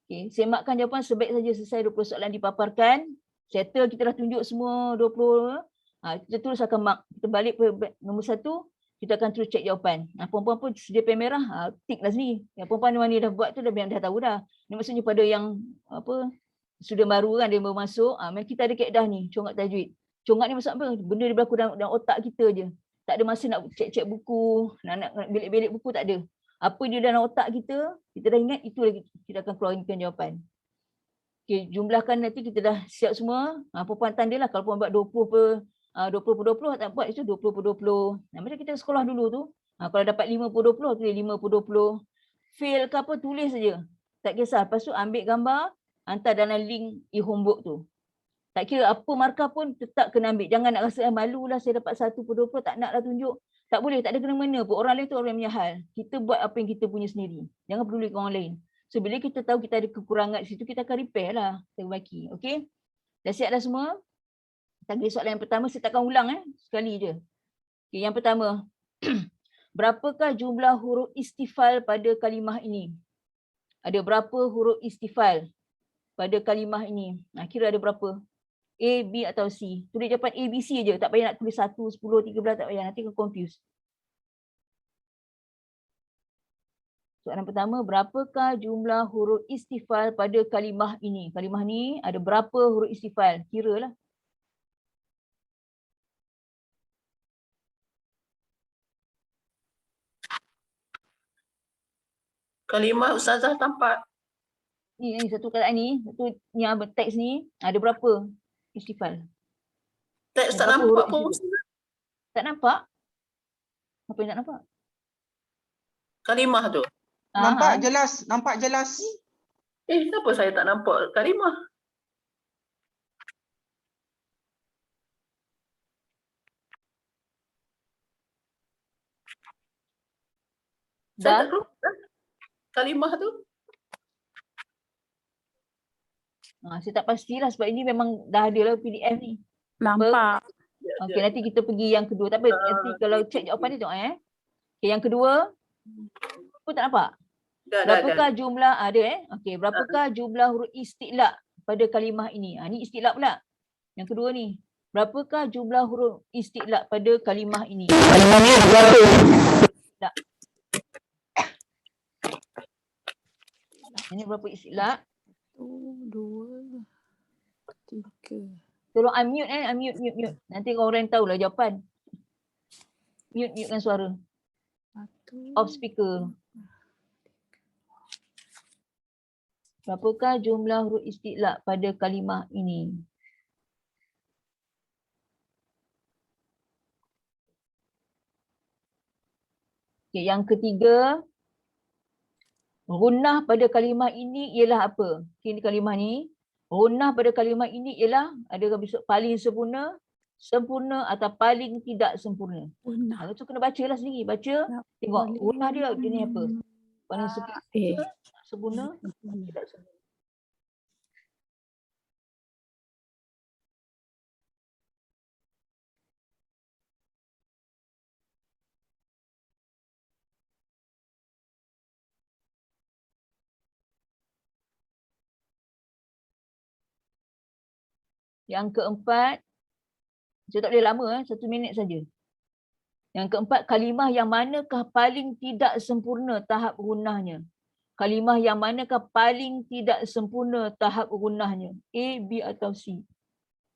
Okay. Semakkan jawapan sebaik saja selesai 20 soalan dipaparkan. Settle, kita dah tunjuk semua 20. Kita terus akan mark. Kita balik nombor 1, kita akan terus cek jawapan. Perempuan pun sedia pen merah, tick lah sini. Yang perempuan ni dah buat tu dah tahu dah. Ini maksudnya pada yang sudah baru kan, dia baru masuk, kita ada kaedah ni, congak tajwid. Congak ni maksud apa? Benda dia berlaku dalam otak kita je. Tak ada masa nak cek-cek buku, nak belik-belik buku, tak ada. Apa dia dalam otak kita dah ingat, itu lagi kita akan keluarkan jawapan. Okay, jumlahkan nanti kita dah siap semua. Perempuan tanda lah kalau perempuan buat 20 tak buat itu 20/20. Macam kita sekolah dulu tu. Kalau dapat 50/20, tulis 50/20. Fail ke apa, tulis saja. Tak kisah. Lepas tu ambil gambar, hantar dalam link e-homework tu. Tak kira apa markah pun tetap kena ambil. Jangan nak rasa malulah saya dapat 1/20, tak naklah tunjuk. Tak boleh, tak ada kena-mena pun. Orang lain tu orang punya hal. Kita buat apa yang kita punya sendiri. Jangan peduli ke orang lain. So bila kita tahu kita ada kekurangan di situ, kita akan repair lah. Kita perbaiki. Okey? Dah siap dah semua? Tadi soalan yang pertama, saya takkan ulang sekali je. Okay, yang pertama, berapakah jumlah huruf istifal pada kalimah ini? Ada berapa huruf istifal pada kalimah ini? Kira ada berapa? A, B atau C? Tulis jawapan A, B, C je. Tak payah nak tulis 1, 10, 13, tak payah. Nanti akan confuse. Soalan pertama, berapakah jumlah huruf istifal pada kalimah ini? Kalimah ni ada berapa huruf istifal? Kira lah. Kalimah Ustazah tampak. Ni satu kataan ni, satu yang teks ni ada berapa istifal? Teks tak Berapa nampak huruf pun. istifal? Tak nampak? Apa yang tak nampak? Kalimah tu. Nampak jelas, nampak jelas. Kenapa saya tak nampak kalimah? Saya tak keluar kalimah tu. Saya tak pastilah sebab ini memang dah ada lah PDF ni. Nampak. Okey, nanti kita pergi yang kedua. Tak apa, nanti kalau cek jawapan dia tengok Okey, yang kedua. Pun tak nampak? Berapakah jumlah ada Okey, berapakah jumlah huruf isti'la pada kalimah ini? Ni isti'la pula. Yang kedua ni. Berapakah jumlah huruf isti'la pada kalimah ini? Kalimah ni berapa? Tak. Ini berapa isti'la? 1, 2, 3. Tolong unmute mute. Nanti orang tahulah jawapan. Mutekan suara. 1. Off speaker. Berapakah jumlah huruf isti'la pada kalimah ini? Okay, yang ketiga. Gunnah pada kalimah ini ialah apa? Okay, kalimah ni. Gunnah pada kalimah ini ialah adakah besok paling sempurna, sempurna atau paling tidak sempurna? Gunnah. Itu kena baca lah sendiri. Baca. Tengok gunnah dia jenis apa? Paling sempurna, sempurna, tidak sempurna. Yang keempat, saya tak boleh lama 1 minit saja. Yang keempat, kalimah yang manakah paling tidak sempurna tahap gunnahnya? Kalimah yang manakah paling tidak sempurna tahap gunnahnya? A, B atau C?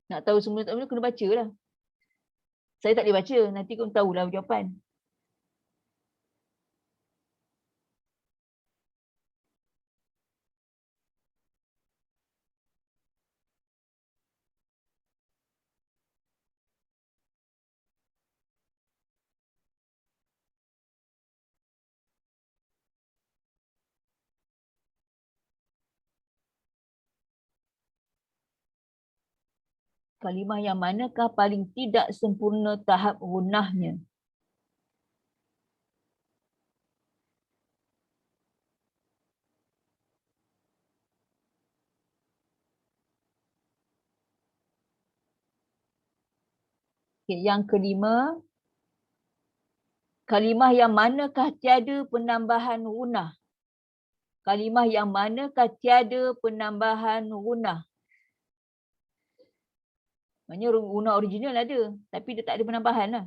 Nak tahu semua tak boleh kena baca lah. Saya tak boleh baca, nanti kau tahulah jawapan. Kalimah yang manakah paling tidak sempurna tahap gunnahnya? Okay, yang kelima, kalimah yang manakah tiada penambahan gunnah? Kalimah yang manakah tiada penambahan gunnah? Maksudnya gunnah original ada, tapi dia tak ada penambahan lah.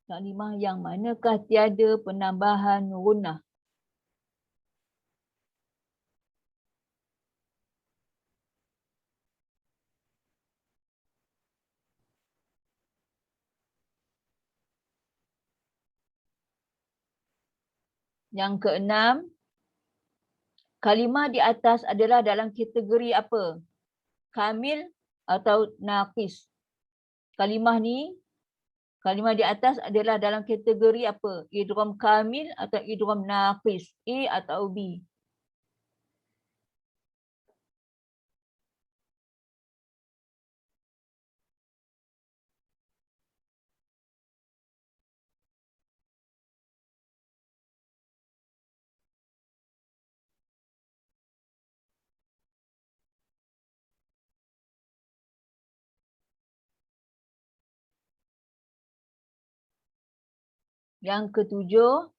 Kalimah yang manakah tiada penambahan gunnah? Yang keenam, kalimah di atas adalah dalam kategori apa? Kamil atau naqis? Kalimah di atas adalah dalam kategori apa? Idgham kamil atau idgham naqis? A atau B? Yang ketujuh,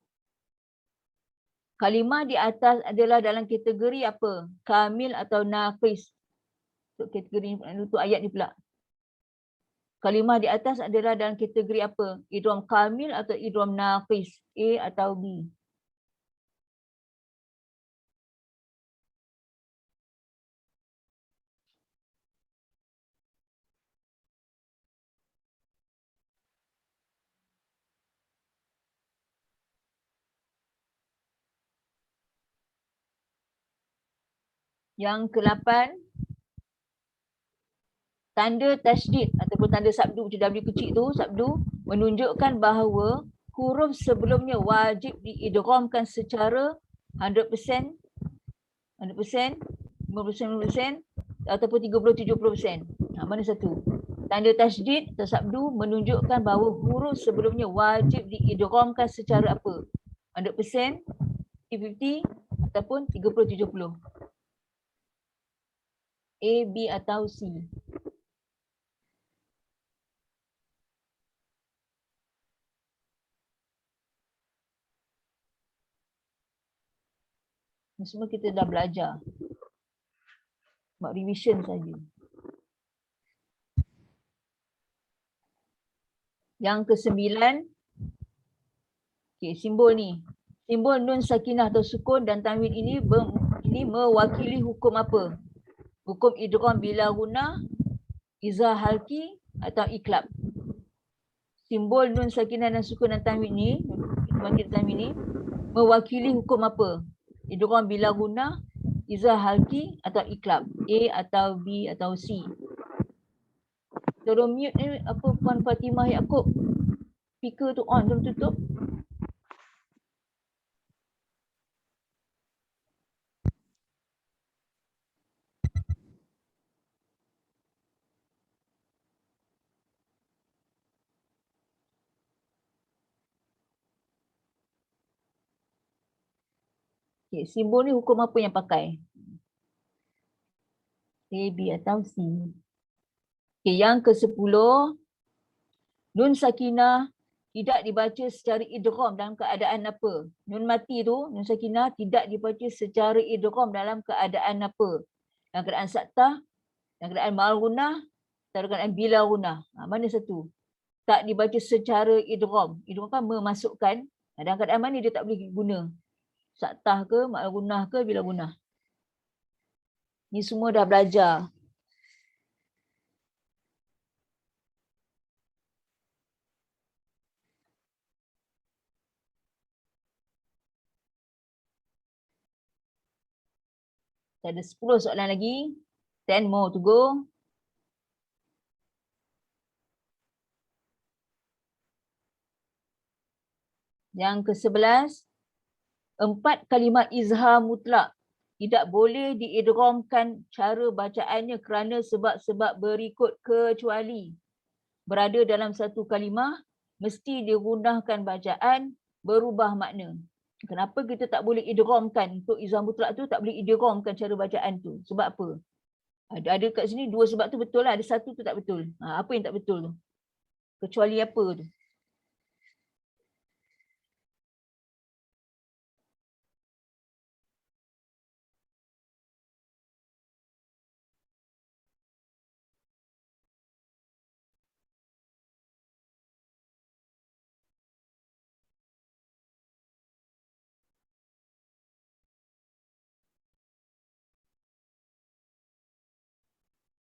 kalimah di atas adalah dalam kategori apa? Kamil atau naqis? Untuk kategori ni, untuk ayat ni pula. Kalimah di atas adalah dalam kategori apa? Idgham kamil atau idgham naqis? A atau B? Yang ke-8, tanda tasydid ataupun tanda sabdu macam W kecil tu, sabdu menunjukkan bahawa huruf sebelumnya wajib diidghamkan secara 100%, 100%, 50%, 50% ataupun 30-70%. Mana satu? Tanda tasydid atau sabdu menunjukkan bahawa huruf sebelumnya wajib diidghamkan secara apa? 100%, 50-50 ataupun 30-70. A, B atau C? Ini semua kita dah belajar. Buat revision saja. Yang ke-9, okay, simbol ni. Simbol nun sakinah atau sukun dan tanwin ini mewakili hukum apa? Hukum idgham bila guna, izhar halki atau iklab. Simbol nun sakinah dan sukun dan tanwin ni, mewakili hukum apa? Idgham bila guna, izhar halki atau iklab. A atau B atau C. Tolong mute ni apa Puan Fatimah Yaakob. Speaker tu on, belum tutup. Okay, simbol ni hukum apa yang pakai? A, B atau C. Okay, yang ke-10, nun sakinah tidak dibaca secara idgham dalam keadaan apa? Nun mati tu, nun sakinah tidak dibaca secara idgham dalam keadaan apa? Dalam keadaan saktah, dalam keadaan ma'al gunnah, dalam keadaan bila gunnah. Mana satu? Tak dibaca secara idgham. Idgham kan memasukkan. Dalam keadaan mana dia tak boleh guna? Saktah ke, ma'al gunnah ke, bila gunnah? Ni semua dah belajar. Ada 10 soalan lagi. 10 more to go. Yang ke-11, 4 kalimat izhar mutlak tidak boleh diidghamkan cara bacaannya kerana sebab-sebab berikut kecuali berada dalam satu kalimah mesti digunakan bacaan berubah makna. Kenapa kita tak boleh idghamkan untuk izhar mutlak tu, tak boleh idghamkan cara bacaan tu? Sebab apa? Ada kat sini dua sebab tu betul lah, ada satu tu tak betul. Apa yang tak betul tu? Kecuali apa tu?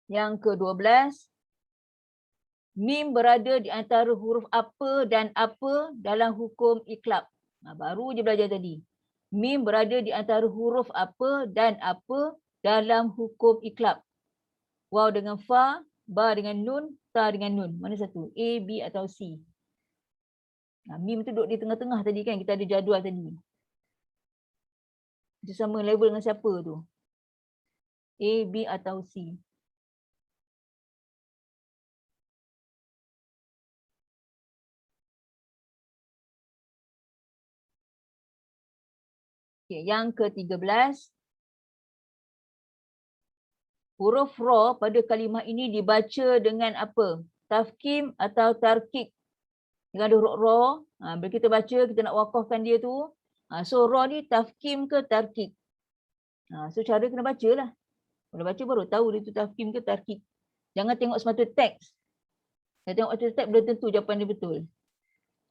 Yang ke-12, mim berada di antara huruf apa dan apa dalam hukum iklab. Baru je belajar tadi. Mim berada di antara huruf apa dan apa dalam hukum iklab. Waw dengan fa, ba dengan nun, ta dengan nun. Mana satu? A, B atau C? Mim tu duduk di tengah-tengah tadi kan, kita ada jadual tadi. Dia sama level dengan siapa tu? A, B atau C? Okay, yang ke-13, huruf ra pada kalimah ini dibaca dengan apa? Tafkim atau tarkik? Dengan ada huruf ra, bila kita baca, kita nak wakafkan dia tu. So ra ni tafkim ke tarkik? So cara kena baca lah. Kalau baca baru tahu dia tu tafkim ke tarkik. Jangan tengok semata teks. Saya tengok archetype belum tentu jawapan dia betul.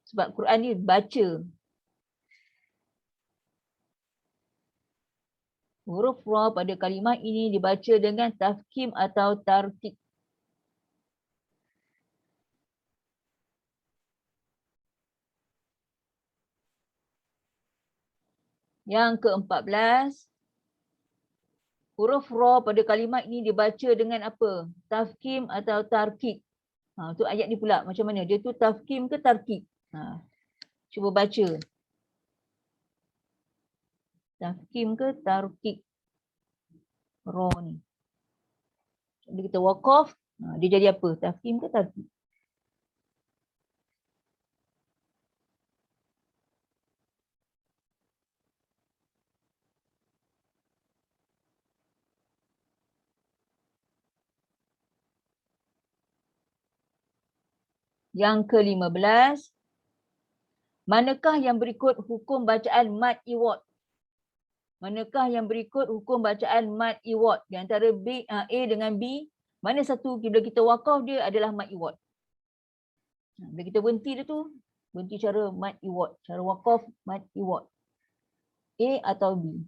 Sebab Quran ni baca. Huruf ra pada kalimah ini dibaca dengan tafkhim atau tarkik. Yang ke-14, huruf ra pada kalimah ini dibaca dengan apa? Tafkhim atau tarkik. Untuk ayat ni pula macam mana? Dia tu tafkhim ke tarkik? Cuba baca. Tafkhim ke tarkik? Ra ni. Bila kita waqaf, dia jadi apa? Tafkhim ke tarkik? Yang ke-15, manakah yang berikut hukum bacaan mad iwad? Manakah yang berikut hukum bacaan mad iwad? Di antara A dengan B, mana satu bila kita waqaf dia adalah mad iwad? Bila kita berhenti dia tu, berhenti cara mad iwad, cara waqaf mad iwad. A atau B?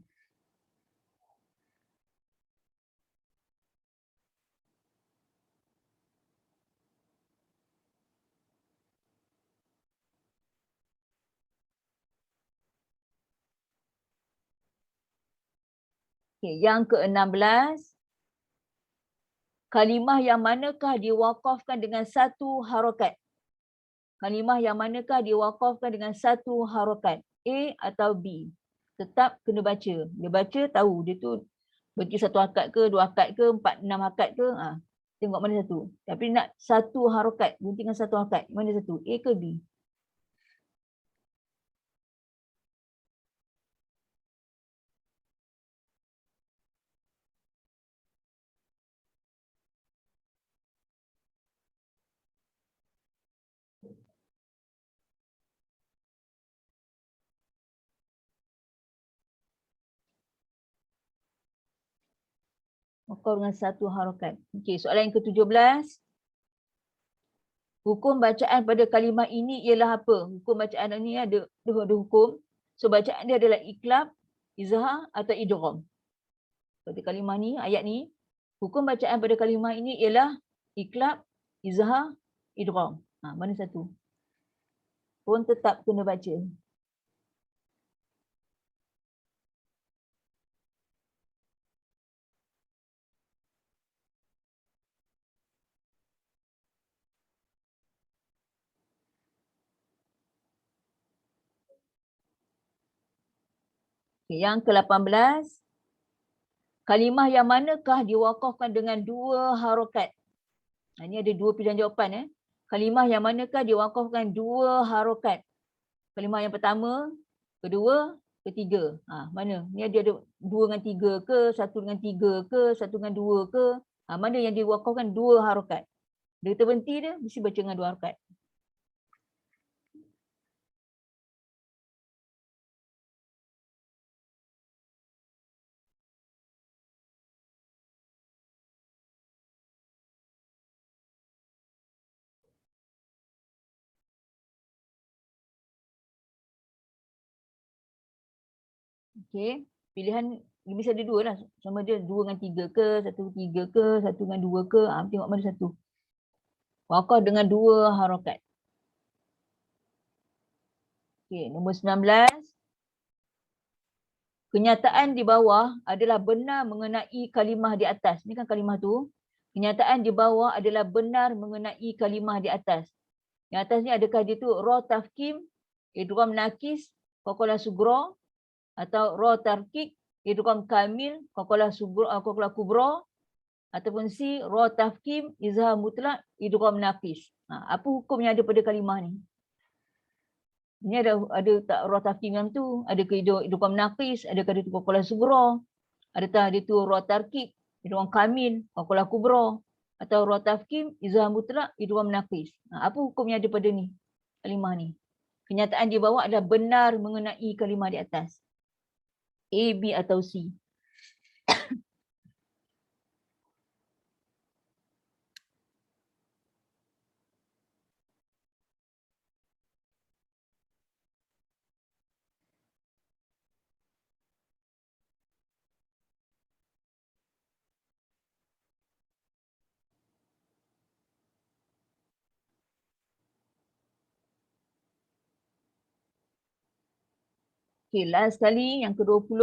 Okay, yang ke-16, kalimah yang manakah diwaqafkan dengan satu harakat? Kalimah yang manakah diwaqafkan dengan satu harakat? A atau B? Tetap kena baca. Dia baca tahu dia tu berhenti satu hakat ke, dua hakat ke, 4, 6 hakat ke. Tengok mana satu. Tapi nak satu harakat, berhenti dengan satu hakat. Mana satu? A ke B? Waqaf dengan satu harakat. Okey, soalan yang ke-17. Hukum bacaan pada kalimah ini ialah apa? Hukum bacaan ini ada hukum. So bacaan dia adalah iqlab, izhar atau idgham. Pada kalimah ni, ayat ni, hukum bacaan pada kalimah ini ialah iqlab, izhar, idgham. Mana satu? Pun tetap kena baca. Okay, yang ke-18. Kalimah yang manakah diwaqafkan dengan dua harakat? Ini ada dua pilihan jawapan. Kalimah yang manakah diwaqafkan dua harakat? Kalimah yang pertama, kedua, ketiga. Mana? Ni ada dua dengan tiga ke, satu dengan tiga ke, satu dengan dua ke? Mana yang diwaqafkan dua harakat? Dia terhenti dia, mesti baca dengan dua harakat. Okey, pilihan bisa ada dua lah. Sama dia dua dengan tiga ke, satu tiga ke, satu dengan dua ke. Tengok mana satu. Waqaf dengan dua harakat. Okey, nombor 19. Kenyataan di bawah adalah benar mengenai kalimah di atas. Ni kan kalimah tu. Kenyataan di bawah adalah benar mengenai kalimah di atas. Yang atas ni adakah dia tu ra tafkim, idgham nakis, qalqalah sughra, atau ra tarkik, idgham kamil, qalqalah sughra, qalqalah kubra, ataupun C ra tafkim, izhar mutlak, idgham nakis. Apa hukum yang ada pada kalimah ni? Ini ada tak ra tafkim yang tu? Adakah idgham nakis, adakah dia tu qalqalah sughra, adakah dia tu ra tarkik, idgham kamil, qalqalah kubra, atau ra tafkim, izhar mutlak, idgham nakis. Apa hukum yang ada pada ni? Kalimah ni. Kenyataan di bawah adalah benar mengenai kalimah di atas. A, B atau C. Okey, last sekali yang ke-20.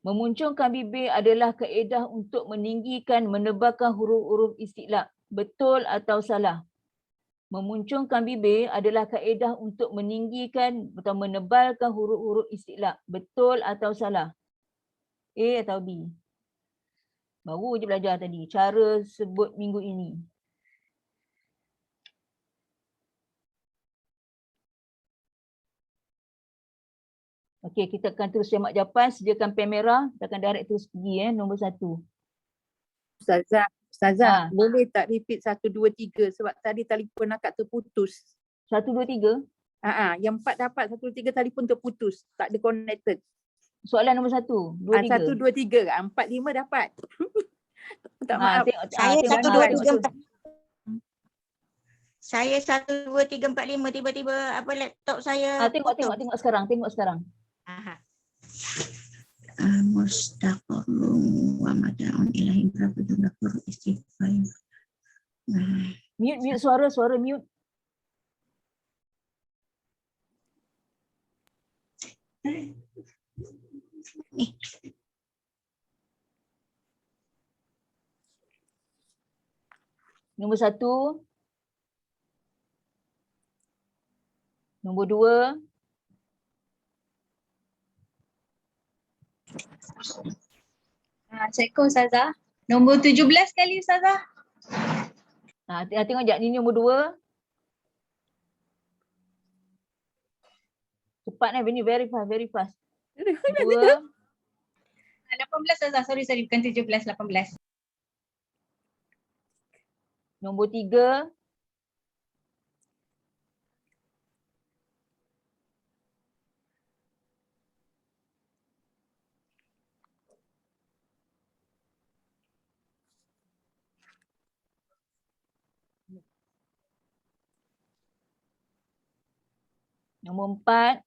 Memuncungkan bibir adalah kaedah untuk meninggikan, menebalkan huruf-huruf istiqlaq. Betul atau salah? Memuncungkan bibir adalah kaedah untuk meninggikan atau menebalkan huruf-huruf istiqlaq. Betul atau salah? A atau B? Baru je belajar tadi. Cara sebut minggu ini. Okey, kita akan terus semak jawapan. Sediakan pen merah. Kita akan direct terus pergi nombor 1. Ustazah, boleh tak repeat 1, 2, 3 sebab tadi telefon akak terputus. 1, 2, 3. Yang 4 dapat, 1, 2, 3 telefon terputus. Tak ada connected. Soalan nombor 1, 2, 3. 1, 2, 3. 4, 5 dapat. Tak maaf. Saya tengok 1, 2, 3, 4. Saya 1, 2, 3, 4, 5. Tiba-tiba apa laptop saya Tengok sekarang. Tengok sekarang. Mustaqarrun wa mada'un ilahi berapa jumlah huruf istighfar. Mute suara mute. Nombor 1. Nombor 2. Assalamualaikum Ustazah. Nombor 17 kali Ustazah. Tengok sekejap, ni nombor 2. Cepat ni, very fast. 2. 18 Ustazah, sorry bukan 17, 18. Nombor 3. Nombor 4.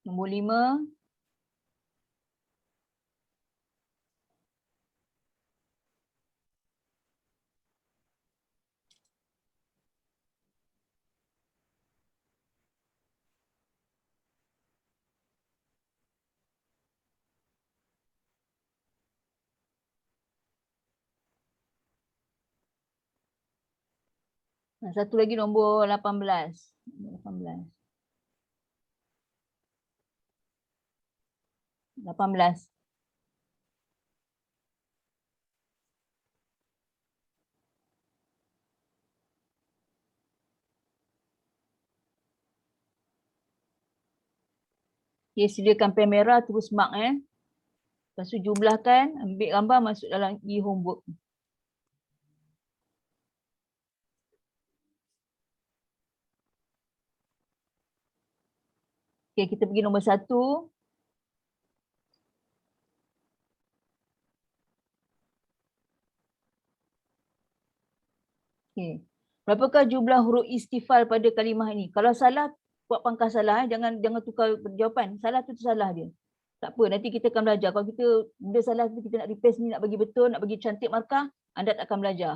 Nombor 5. Satu lagi nombor 18. 18. Okay, sediakan pen merah, terus mark Lepas tu jumlahkan, ambil gambar, masuk dalam e-homework. Okay, kita pergi nombor 1. Okay. Berapakah jumlah huruf istifal pada kalimah ini? Kalau salah, buat pangkal salah. Jangan tukar jawapan. Salah tu salah dia. Tak apa, nanti kita akan belajar. Kalau kita benda salah, kita nak replace ni, nak bagi betul, nak bagi cantik markah, anda tak akan belajar.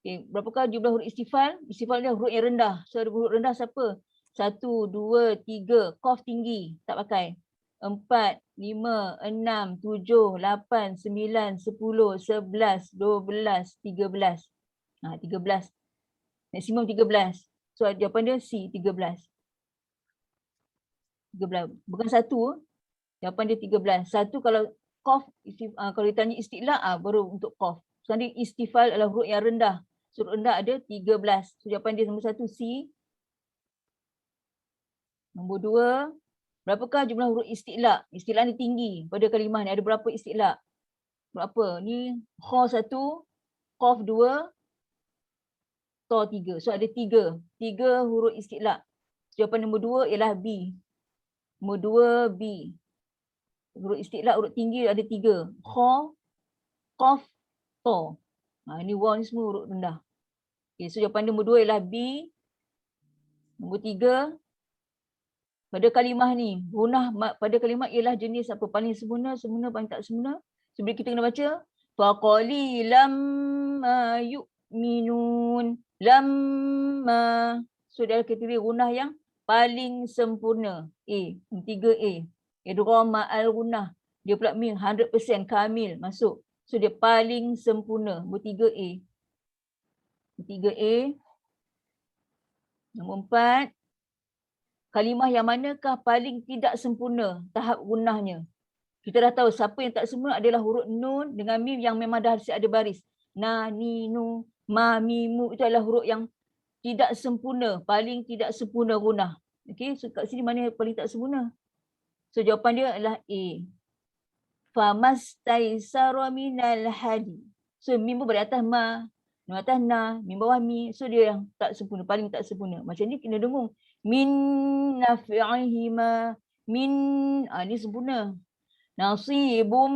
Okay. Berapakah jumlah huruf istifal? Istifal dia huruf yang rendah. So, huruf rendah siapa? 1, 2, 3. Qaf tinggi. Tak pakai. 4, 5, 6, 7, 8, 9, 10, 11, 12, 13. 13. Maksimum 13. So jawapan dia C, 13. 13. Bukan 1. Jawapan dia 13. 1 kalau qaf, kalau ditanya istiqlaq, baru untuk qaf. Sekarang istifal adalah huruf yang rendah. So rendah ada 13. So jawapan dia nombor 1 C. Nombor 2. Berapakah jumlah huruf istiqlaq? Istiqlaq ni tinggi pada kalimah ni. Ada berapa istiqlaq? Berapa? Ni kha 1, qaf 2, ta 3. So ada 3 huruf istiqlaq. Jawapan nombor 2 ialah B. Nombor 2 B. Huruf istiqlaq huruf tinggi ada 3. Kha, qaf, ta. Ni waw ni semua huruf rendah. Okay, so jawapan nombor 2 ialah B. Nombor 3, pada kalimah ni, gunah pada kalimah ialah jenis apa? Paling sempurna, sempurna, paling tak sempurna. Sebelum kita kena baca, faqalilam ma yu'minun. Lamma. So dalam kategori gunah yang paling sempurna. A, 3A. Idgham ma'al gunah. Dia pula mim 100% kamil masuk. So dia paling sempurna. Nombor 3A. 3A. Nombor 4. Kalimah yang manakah paling tidak sempurna tahap gunahnya? Kita dah tahu siapa yang tak sempurna adalah huruf nun dengan mim yang memang dah ada baris. Na, ni, nu, ma, mi, mu itu adalah huruf yang tidak sempurna, paling tidak sempurna gunah. Okey, so kat sini mana yang paling tak sempurna? So jawapan dia adalah A. Famastaisara minal hadi. So mim pun pada atas ma, nun atas na, mim bawah mi. So dia yang tak sempurna, paling tak sempurna. Macam ni kena dengung. Min nafi'ihima, min, ni sempurna. Nasibum,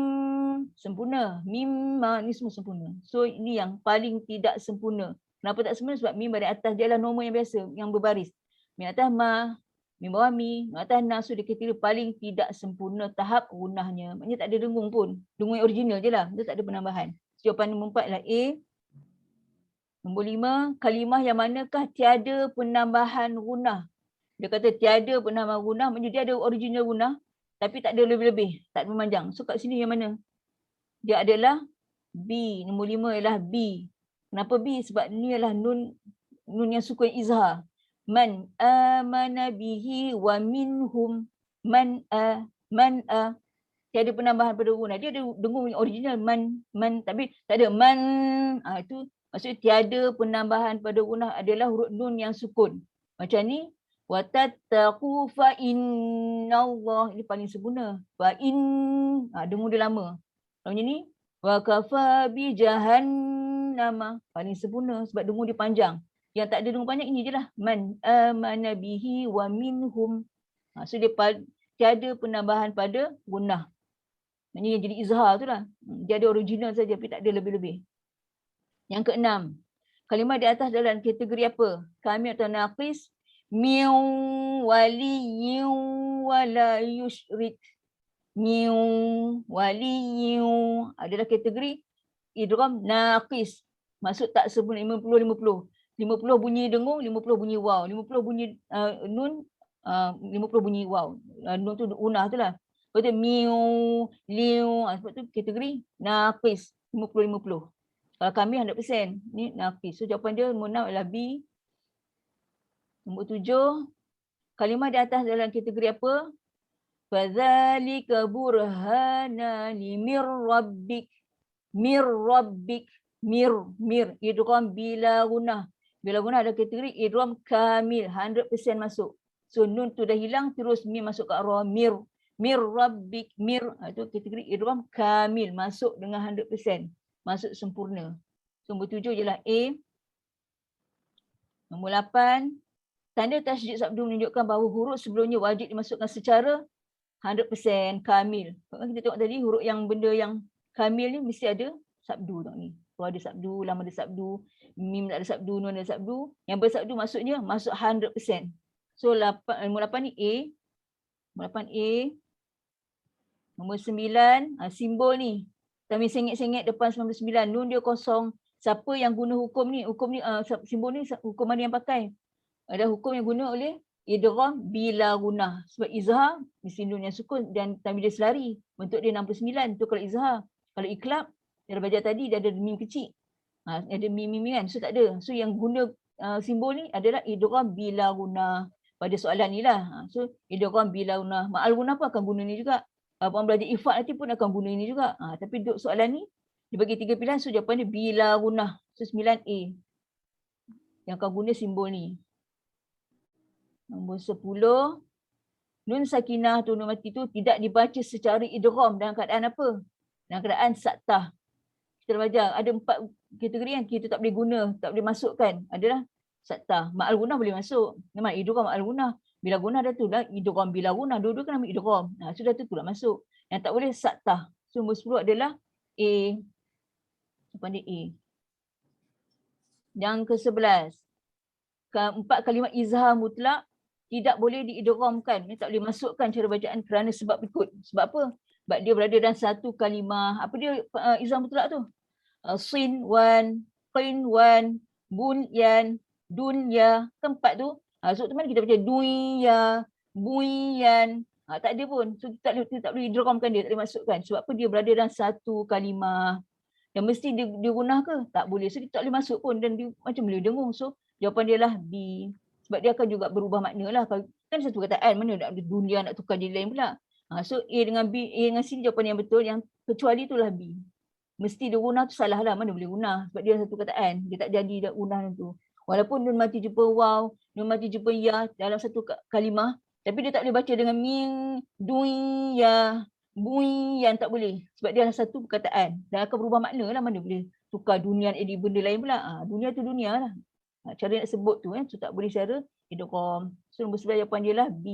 sempurna. Mimma, ni semua sempurna. So ini yang paling tidak sempurna. Kenapa tak sempurna? Sebab mim pada atas dia adalah nombor yang biasa, yang berbaris. Mim atas ma, mim bawah mi, nun atas na. So dia kira paling tidak sempurna tahap gunahnya. Maknanya tak ada dengung pun. Dengung yang original je lah. Dia tak ada penambahan. So, jawapan nombor 4 adalah A. Nombor 5, kalimah yang manakah tiada penambahan gunah? Dia kata tiada penambahan gunah, maksudnya dia ada original gunah tapi tak ada lebih-lebih, tak ada memanjang. So kat sini yang mana? Dia adalah B. Nombor 5 ialah B. Kenapa B? Sebab ni adalah nun yang sukun izhar. Man amana bihi wa minhum man tiada penambahan pada gunah. Dia ada dengung original man tapi tak ada man. Itu maksudnya tiada penambahan pada gunah adalah huruf nun yang sukun. Macam ni, wa tattaqu fa innallah, ini paling sempurna. Fa in, dengung dia lama. Kalau macam ni, wa kafa bi jahannama, paling sempurna sebab dengung dia panjang. Yang tak ada dengung panjang ini je lah. Man amana bihi wa minhum. So dia tiada penambahan pada gunah. Maksudnya yang jadi izhar tu lah. Dia ada original saja tapi tak ada lebih-lebih. Yang keenam, kalimah di atas dalam kategori apa? Kamil atau naqis? Min waliyyin wala yusyrik. Min waliyyin adalah kategori idgham naqis. Maksud tak sempurna 50-50. 50 bunyi dengung, 50 bunyi waw. 50 bunyi nun, 50 bunyi waw. Nun tu unah tu lah. Lepas tu miu, liu. Sebab tu kategori naqis 50-50. Kalau kami 100%. Ni naqis. So jawapan dia nombor 6 adalah B. Nombor 7. Kalimah di atas dalam kategori apa? Fadzalika burhanani mir rabbik. Mir rabbik. Mir. Idgham bila gunah. Bila gunah ada kategori idgham kamil. 100% masuk. So nun tu dah hilang terus mim masuk ke arah mir. Mir rabbik. Mir. Itu kategori idgham kamil. Masuk dengan 100%. Masuk sempurna. So, nombor 7 ialah A. Nombor 8. Tanda tasydid sabdu menunjukkan bahawa huruf sebelumnya wajib dimasukkan secara 100% kamil. Kalau kita tengok tadi huruf yang benda yang kamil ni mesti ada sabdu tengok ni. Kalau ada sabdu, lam ada sabdu, mim tak ada sabdu, nun ada sabdu. Yang bersabdu maksudnya masuk 100%. So nombor 8 ni A. Nombor 8 A. Nombor 9 simbol ni. Kami sengit-sengit depan 99. Nun dia kosong. Siapa yang guna hukum ni? Hukum ni simbol ni hukum mana yang pakai? Ada hukum yang guna oleh idgham bila gunah. Sebab izhar mesti nun yang sukun dan tamil dia selari. Bentuk dia 69. Tu kalau izhar. Kalau iklab dia dah belajar tadi dia ada mim kecil. Ada mim kan. So tak ada. So yang guna simbol ni adalah idgham bila gunah. Pada soalan ni lah. So idgham bila gunah. Ma'al gunah pun akan guna ni juga. Orang belajar ifad nanti pun akan guna ini juga. Tapi duduk soalan ni dia bagi 3 pilihan. So jawapan dia bila gunah. So 9A. Yang akan guna simbol ni. Nombor 10. Nun sakinah tu nun mati tu tidak dibaca secara idgham dalam keadaan apa? Dalam keadaan saktah. Kita dah belajar ada 4 kategori yang kita tak boleh guna, tak boleh masukkan. Adalah saktah. Ma'al gunah boleh masuk. Memang idgham ma'al gunah. Bila gunah dah tu lah idgham bila gunah. Dua-dua kan nama idgham. Sudah tu lah masuk. Yang tak boleh saktah. So nombor 10 adalah A. Jawapan dia A. Yang ke-11. 4 kalimat izhar mutlak tidak boleh diidghamkan. Tak boleh masukkan cara bacaan kerana sebab berikut. Sebab apa? Sebab dia berada dalam satu kalimah. Apa dia izhar mutlak tu? Sin, wan, qin, wan, bunyan, dunya. Keempat tu. So teman kita baca dunya, bunyan. Tak ada pun. So kita tak boleh idghamkan dia, tak boleh masukkan. Sebab apa? Dia berada dalam satu kalimah. Yang mesti dia guna ke? Tak boleh. So dia tak boleh masuk pun dan dia macam boleh dengung. So jawapan dia lah B. Sebab dia akan juga berubah makna lah. Kan satu kataan, mana nak dunia nak tukar jadi lain pula. So A dengan B, A dengan C jawapan yang betul. Yang kecuali itulah B. Mesti dia guna tu salah lah. Mana boleh guna. Sebab dia satu kataan. Dia tak jadi dah guna tu. Walaupun nun mati jumpa waw, nun mati jumpa ya dalam satu kalimah. Tapi dia tak boleh baca dengan min, dunya, buyan, tak boleh. Sebab dia adalah satu perkataan. Dan akan berubah makna lah. Mana boleh tukar dunia jadi benda lain pula. Dunia tu dunia lah. Cara nak sebut tu so tak boleh secara idgham. So nombor 11 jawapan dia lah B.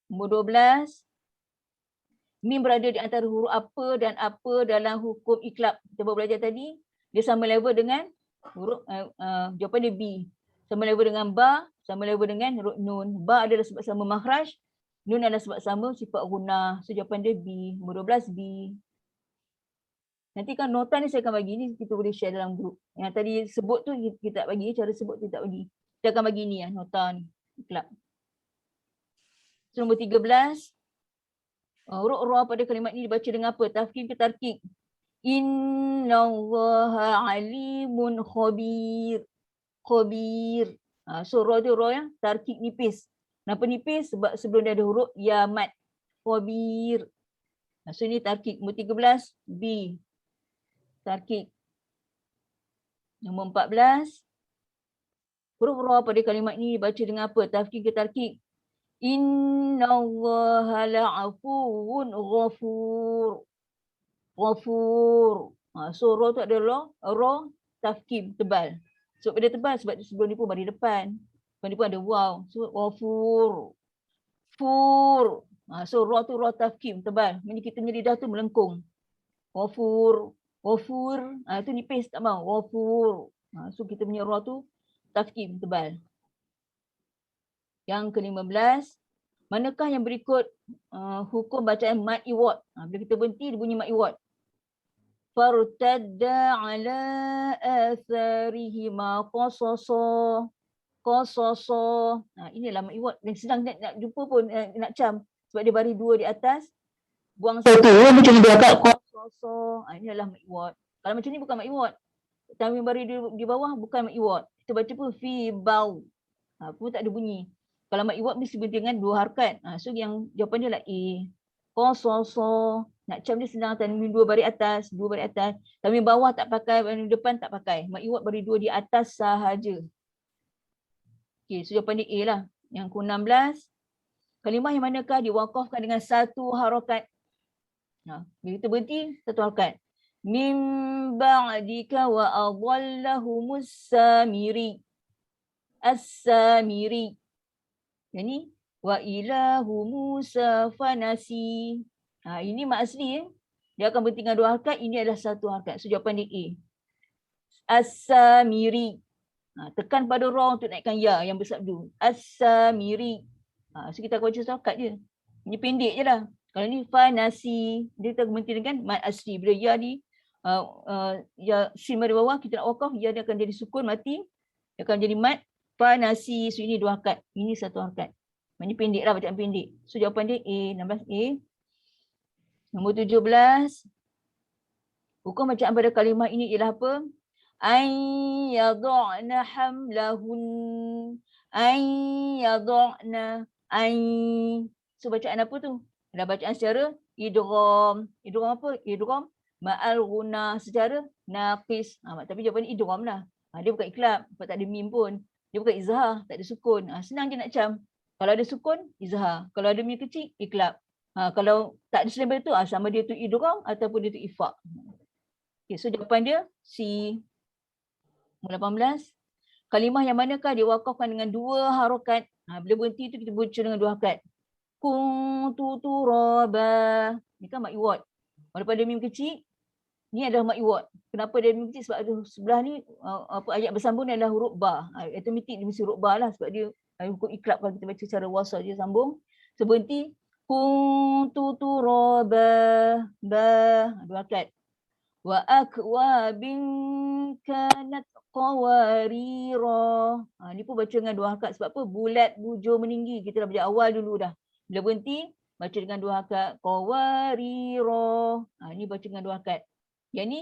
Nombor 12. Mim berada di antara huruf apa dan apa dalam hukum iklab. Kita baru belajar tadi. Dia sama level dengan huruf, jawapan dia B. Sama level dengan ba, sama level dengan huruf nun. Ba adalah sebab sama makhraj. Nun adalah sebab sama sifat guna. So jawapan dia B. Nombor 12 B. Nanti kan nota ni saya akan bagi ni, kita boleh share dalam grup. Yang tadi sebut tu kita tak bagi, cara sebut tu tak bagi. Kita akan bagi ni nota ni. Iklab. So, nombor 13. Huruf pada kalimat ni dibaca dengan apa? Tafkhim ke tarkik? Innallaha alimun khabir. Khabir. So ra tu ra yang tarkik nipis. Kenapa nipis? Sebab sebelum dia ada huruf ya mat. Khabir. So ni tarkik. Nombor 13 B. Tarkik. Nombor 14. Huruf ra pada kalimat ni dibaca dengan apa? Tafkhim ke tarkik? Innallaha la'afuwun ghafur. Ghafur. So ra tu adalah ra tafkhim tebal. So pada tebal sebab sebelum ni pun baris depan. Lepas ni pun ada waw. So ghafur. Fur. So ra tu ra tafkhim tebal. Maksudnya kita punya lidah tu melengkung. Ghafur. Ghafur. Tu nipis tak mau. Ghafur. So kita punya ra tu tafkhim tebal. Yang ke-15, manakah yang berikut hukum bacaan mad iwad? Bila kita berhenti dia bunyi mad iwad. Fartadda ala atharihima qasasa. Qasasa. Inilah mad iwad. Dan sedang nak jumpa pun nak cam. Sebab dia baris 2 di atas. Buang satu. Macam dia agak qasasa. Inilah mad iwad. Kalau macam ni bukan mad iwad. Tanwin baris di bawah bukan mad iwad. Kita baca pun fi bau. Pun tak ada bunyi. Kalau mad iwad mesti berhenti dengan 2 harakat. So yang jawapan dia lah A. Qasasa. Nak cam dia senang. Tanwin 2 baris atas, 2 baris atas. Tanwin bawah tak pakai, tanwin depan tak pakai. Mad iwad baris 2 di atas sahaja. Okey, so jawapan dia A lah. Yang ke-16. Kalimah yang manakah diwakafkan dengan 1 harakat? Bila kita berhenti, 1 harakat. Min ba'dika wa adhallahumus samiri. As-samiri. Yang ni wa ilahu Musa fanasi. Ini mak asli dia akan berhenti dengan 2 harakat, ini adalah 1 harakat. So jawapan dia A. As-samiri. Tekan pada ra untuk naikkan ya yang bersabdu. As-samiri. So kita akan baca 1 harakat je. Ini pendek je lah. Kalau ni fanasi, dia akan berhenti dengan mat asli. Bila ya ni ya sin di bawah kita nak wakaf, ya dia akan jadi sukun mati. Dia akan jadi mat. Fanasi. So ini 2 harakat. Ini 1 harakat. Ini pendek lah, bacaan pendek. So jawapan dia A. 16A. Nombor 17. Hukum bacaan pada kalimah ini ialah apa? An yadha'na hamlahun. An yadha'na. An. So bacaan apa tu? Ada bacaan secara idgham. Idgham apa? Idgham ma'al guna secara naqis. Tapi jawapan idgham lah. Dia bukan iklab. Sebab tak ada mim pun. Dia bukan izhar, tak ada sukun. Senang je nak cam. Kalau ada sukun, izhar. Kalau ada mim kecil, iklab. Kalau tak ada selain itu, sama dia tu idgham ataupun dia tu ifaq. Okay, so jawapan dia C. 18. Kalimah yang manakah diwakafkan dengan 2 harakat? Bila berhenti tu kita baca dengan 2 harakat. Kuntu turaba. Ni kan mak iwad. Walaupun ada mim kecil, ni adalah mat iwad. Kenapa dia automatik? Sebab ada sebelah ni ayat bersambung ni adalah huruf ba. Automatik dia mesti huruf ba lah sebab dia hukum iklab kalau kita baca secara wasal dia sambung. So berhenti kuntu turaba ba, dua harakat. Wa akwabin kanat qawarira. Ni pun baca dengan dua harakat sebab apa? Bulat, bujur, meninggi. Kita dah baca awal dulu dah. Bila berhenti baca dengan dua harakat qawarira. Ni baca dengan dua harakat. Yang ni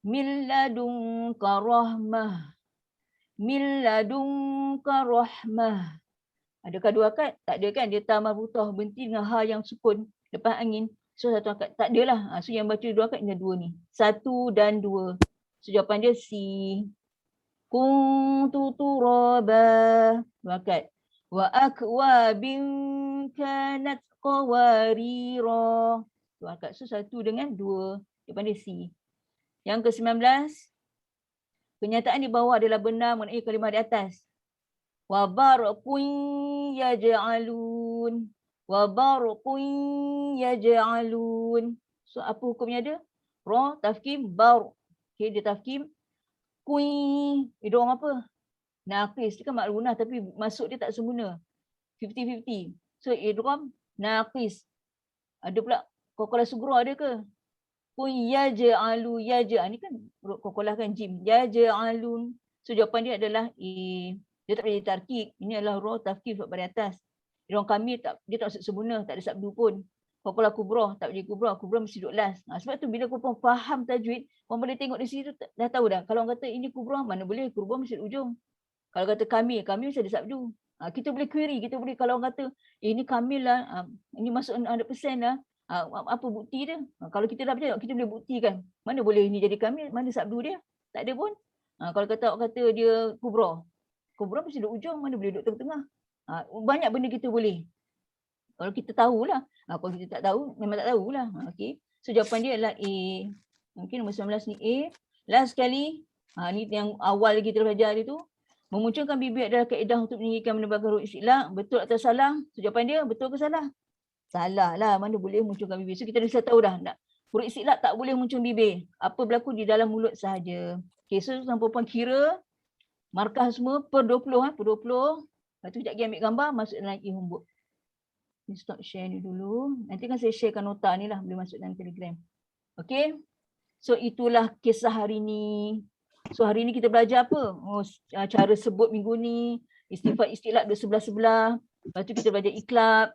min ladunka rahmah. Min ladunka rahmah. Adakah dua harakat? Tak ada kan? Dia ta marbutah, berhenti dengan ha yang sukun lepas angin. So satu harakat. Tak adalah. So yang baca dua harakat ni dua ni. 1 dan 2. So jawapan dia C. Kuntu turaba. Dua harakat. Wa akwabin kanat qawarira. Dua harakat. So 1 dengan 2. Jawapan dia C. Yang ke-19. Kenyataan di bawah adalah benar mengenai kalimah di atas. Wa barqun yaj'alun. Wa barqun yaj'alun. So apa hukumnya dia? Ra, tafkim, bar. Okay, dia tafkim. Kui. Idgham apa? Naqis. Dia kan makrunah tapi masuk dia tak sempurna. 50-50. So idgham naqis. Ada pula qalqalah sughra ada ke? Kui yaj'alu yaj'a. Ni kan qalqalah kan jim. Yaj'alun. So jawapan dia adalah A. Dia tak boleh tarkib. Ini adalah ra tafkif pada atas. Idgham kamil dia tak masuk sempurna, tak ada sabdu pun. Qalqalah kubra tak boleh kubra, kubra mesti duduk last. Sebab tu bila korang faham tajwid, korang boleh tengok di situ dah tahu dah. Kalau orang kata ini kubra, mana boleh kubra mesti di ujung. Kalau kata kamil, kamil mesti ada sabdu. Kita boleh query, kita boleh kalau orang kata ini kamil lah, ini masuk 100% lah. Apa bukti dia? Kalau kita dah percaya, kita boleh buktikan. Mana boleh ini jadi kamil, mana sabdu dia? Tak ada pun. Kalau kata orang kata dia kubra, kubra mesti duduk ujung, mana boleh duduk tengah-tengah. Banyak benda kita boleh. Kalau kita tahulah. Kalau kita tak tahu, memang tak tahulah. Okay. So jawapan dia adalah A. Mungkin nombor 19 ni A. Last sekali. Ni yang awal kita belajar dia tu. Memunculkan bibir adalah kaedah untuk meninggikan menebarkan huruf istilah. Betul atau salah? So jawapan dia betul ke salah? Salah lah. Mana boleh munculkan bibir. So kita dah tahu dah. Huruf istilah tak boleh muncul bibir. Apa berlaku di dalam mulut sahaja. Okay. So perempuan kira. Markah semua per 20. Per 20. Lepas tu sekejap lagi ambil gambar. Masuk dalam e-homework. Ni stop share ni dulu. Nanti kan saya sharekan nota ni lah. Boleh masuk dalam Telegram. Okay. So itulah kisah hari ni. So hari ni kita belajar apa? Cara sebut minggu ni. Istilah bersebelah-sebelah. Lepas tu kita belajar iklab.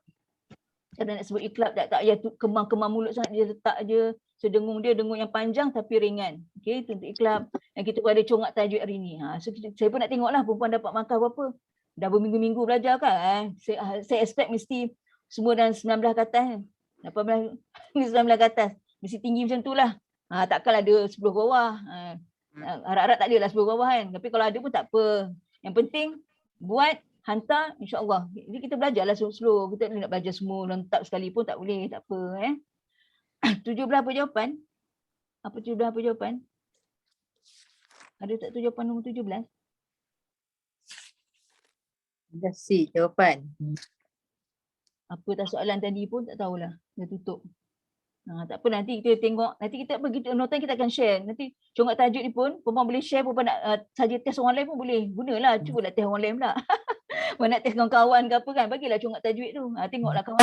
Cara nak sebut iklab tak payah kemang-kemang mulut sangat. Dia letak je. So dengung dia dengung yang panjang tapi ringan. Okay. Itu untuk iklab. Dan kita pun ada congak tajwid hari ni. So saya pun nak tengok lah perempuan dapat markah berapa. Dah berminggu-minggu belajar kan. Saya expect mesti semua dalam 19 ke atas. 18, 19 ke atas. Mesti tinggi macam tu lah. Takkan ada 10 bawah. Harap-harap tak ada lah 10 bawah kan. Tapi kalau ada pun tak apa. Yang penting buat, hantar, insyaAllah. Jadi kita belajarlah slow-slow. Kita nak belajar semua lengkap sekali pun tak boleh. Tak apa. 17 apa jawapan? Apa 17 apa jawapan? Ada tak tu jawapan nombor 17? Dah C jawapan. Apa tak soalan tadi pun tak tahulah. Dah tutup. Tak apa nanti kita tengok. Nanti kita nota kita akan share. Nanti congak tajuk ni pun perempuan boleh share, perempuan nak saja test orang lain pun boleh. Gunalah. Cubalah test orang lain pula. Mana nak test kawan-kawan ke apa kan. Bagilah congak tajuk tu. Tengoklah kawan.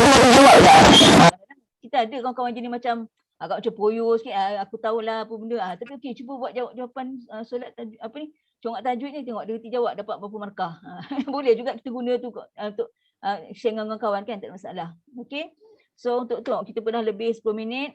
Kita ada kawan-kawan jenis macam agak macam poyo sikit. Aku tahulah apa benda. Tapi okey cuba buat jawapan solat tajuk, apa ni. Congak tajuk ni tengok dia reti jawab dapat berapa markah. Boleh juga kita guna tu untuk share dengan kawan kan, tak ada masalah. Okay. So untuk tu kita pernah lebih 10 minit.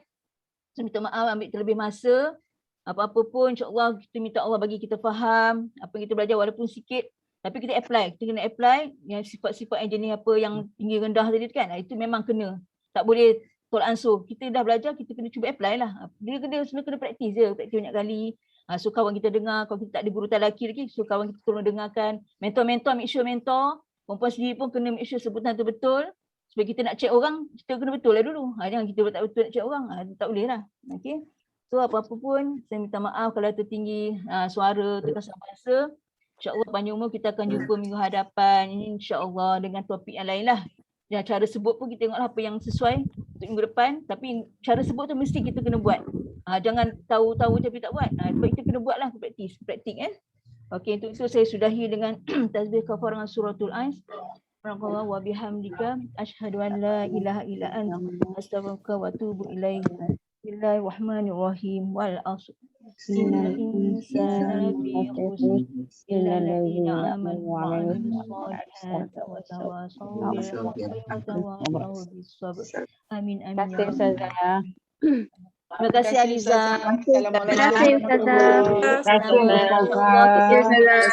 So minta maaf ambil terlebih masa. Apa-apa pun insyaAllah kita minta Allah bagi kita faham apa yang kita belajar walaupun sikit. Tapi kita apply. Kita kena apply yang sifat-sifat yang jenis apa yang tinggi rendah tadi kan. Itu memang kena. Tak boleh tolak ansur. Kita dah belajar, kita kena cuba apply lah. Dia kena praktis je. Praktis banyak kali. So kawan kita dengar. Kalau kita tak ada guru lelaki lagi. So kawan kita tolong dengarkan. Mentor-mentor, make sure mentor. Perempuan sendiri pun kena make sure sebutan tu betul. Supaya kita nak check orang, kita kena betul lah dulu. Jangan kita tak betul nak check orang. Tak boleh lah. Okay. So apa-apa pun, saya minta maaf kalau tertinggi suara, terkesan bahasa. InsyaAllah panjang umur kita akan jumpa minggu hadapan. InsyaAllah dengan topik yang lain lah. Dan cara sebut pun kita tengoklah apa yang sesuai untuk minggu depan. Tapi cara sebut tu mesti kita kena buat. Jangan tahu-tahu tapi tak buat. Sebab kita kena buatlah praktis Okey, untuk itu saya sudahi dengan tasbih kafarah suratul Ais. Subhanallah wa bihamdika asyhadu an la ilaha illa anta astaghfiruka wa atubu ilaik. Bismillahirrahmanirrahim. Wal 'asr. Innal insana lafi khusr illa alladziina aamanu wa 'amilus solihati wa tawassaw bil haqqi wa tawassaw bis sabr. Amin amin. Terima kasih Ustazah. Terima kasih Aliza. Assalamualaikum. Terima kasih Ustazah. Assalamualaikum warahmatullahi wabarakatuh.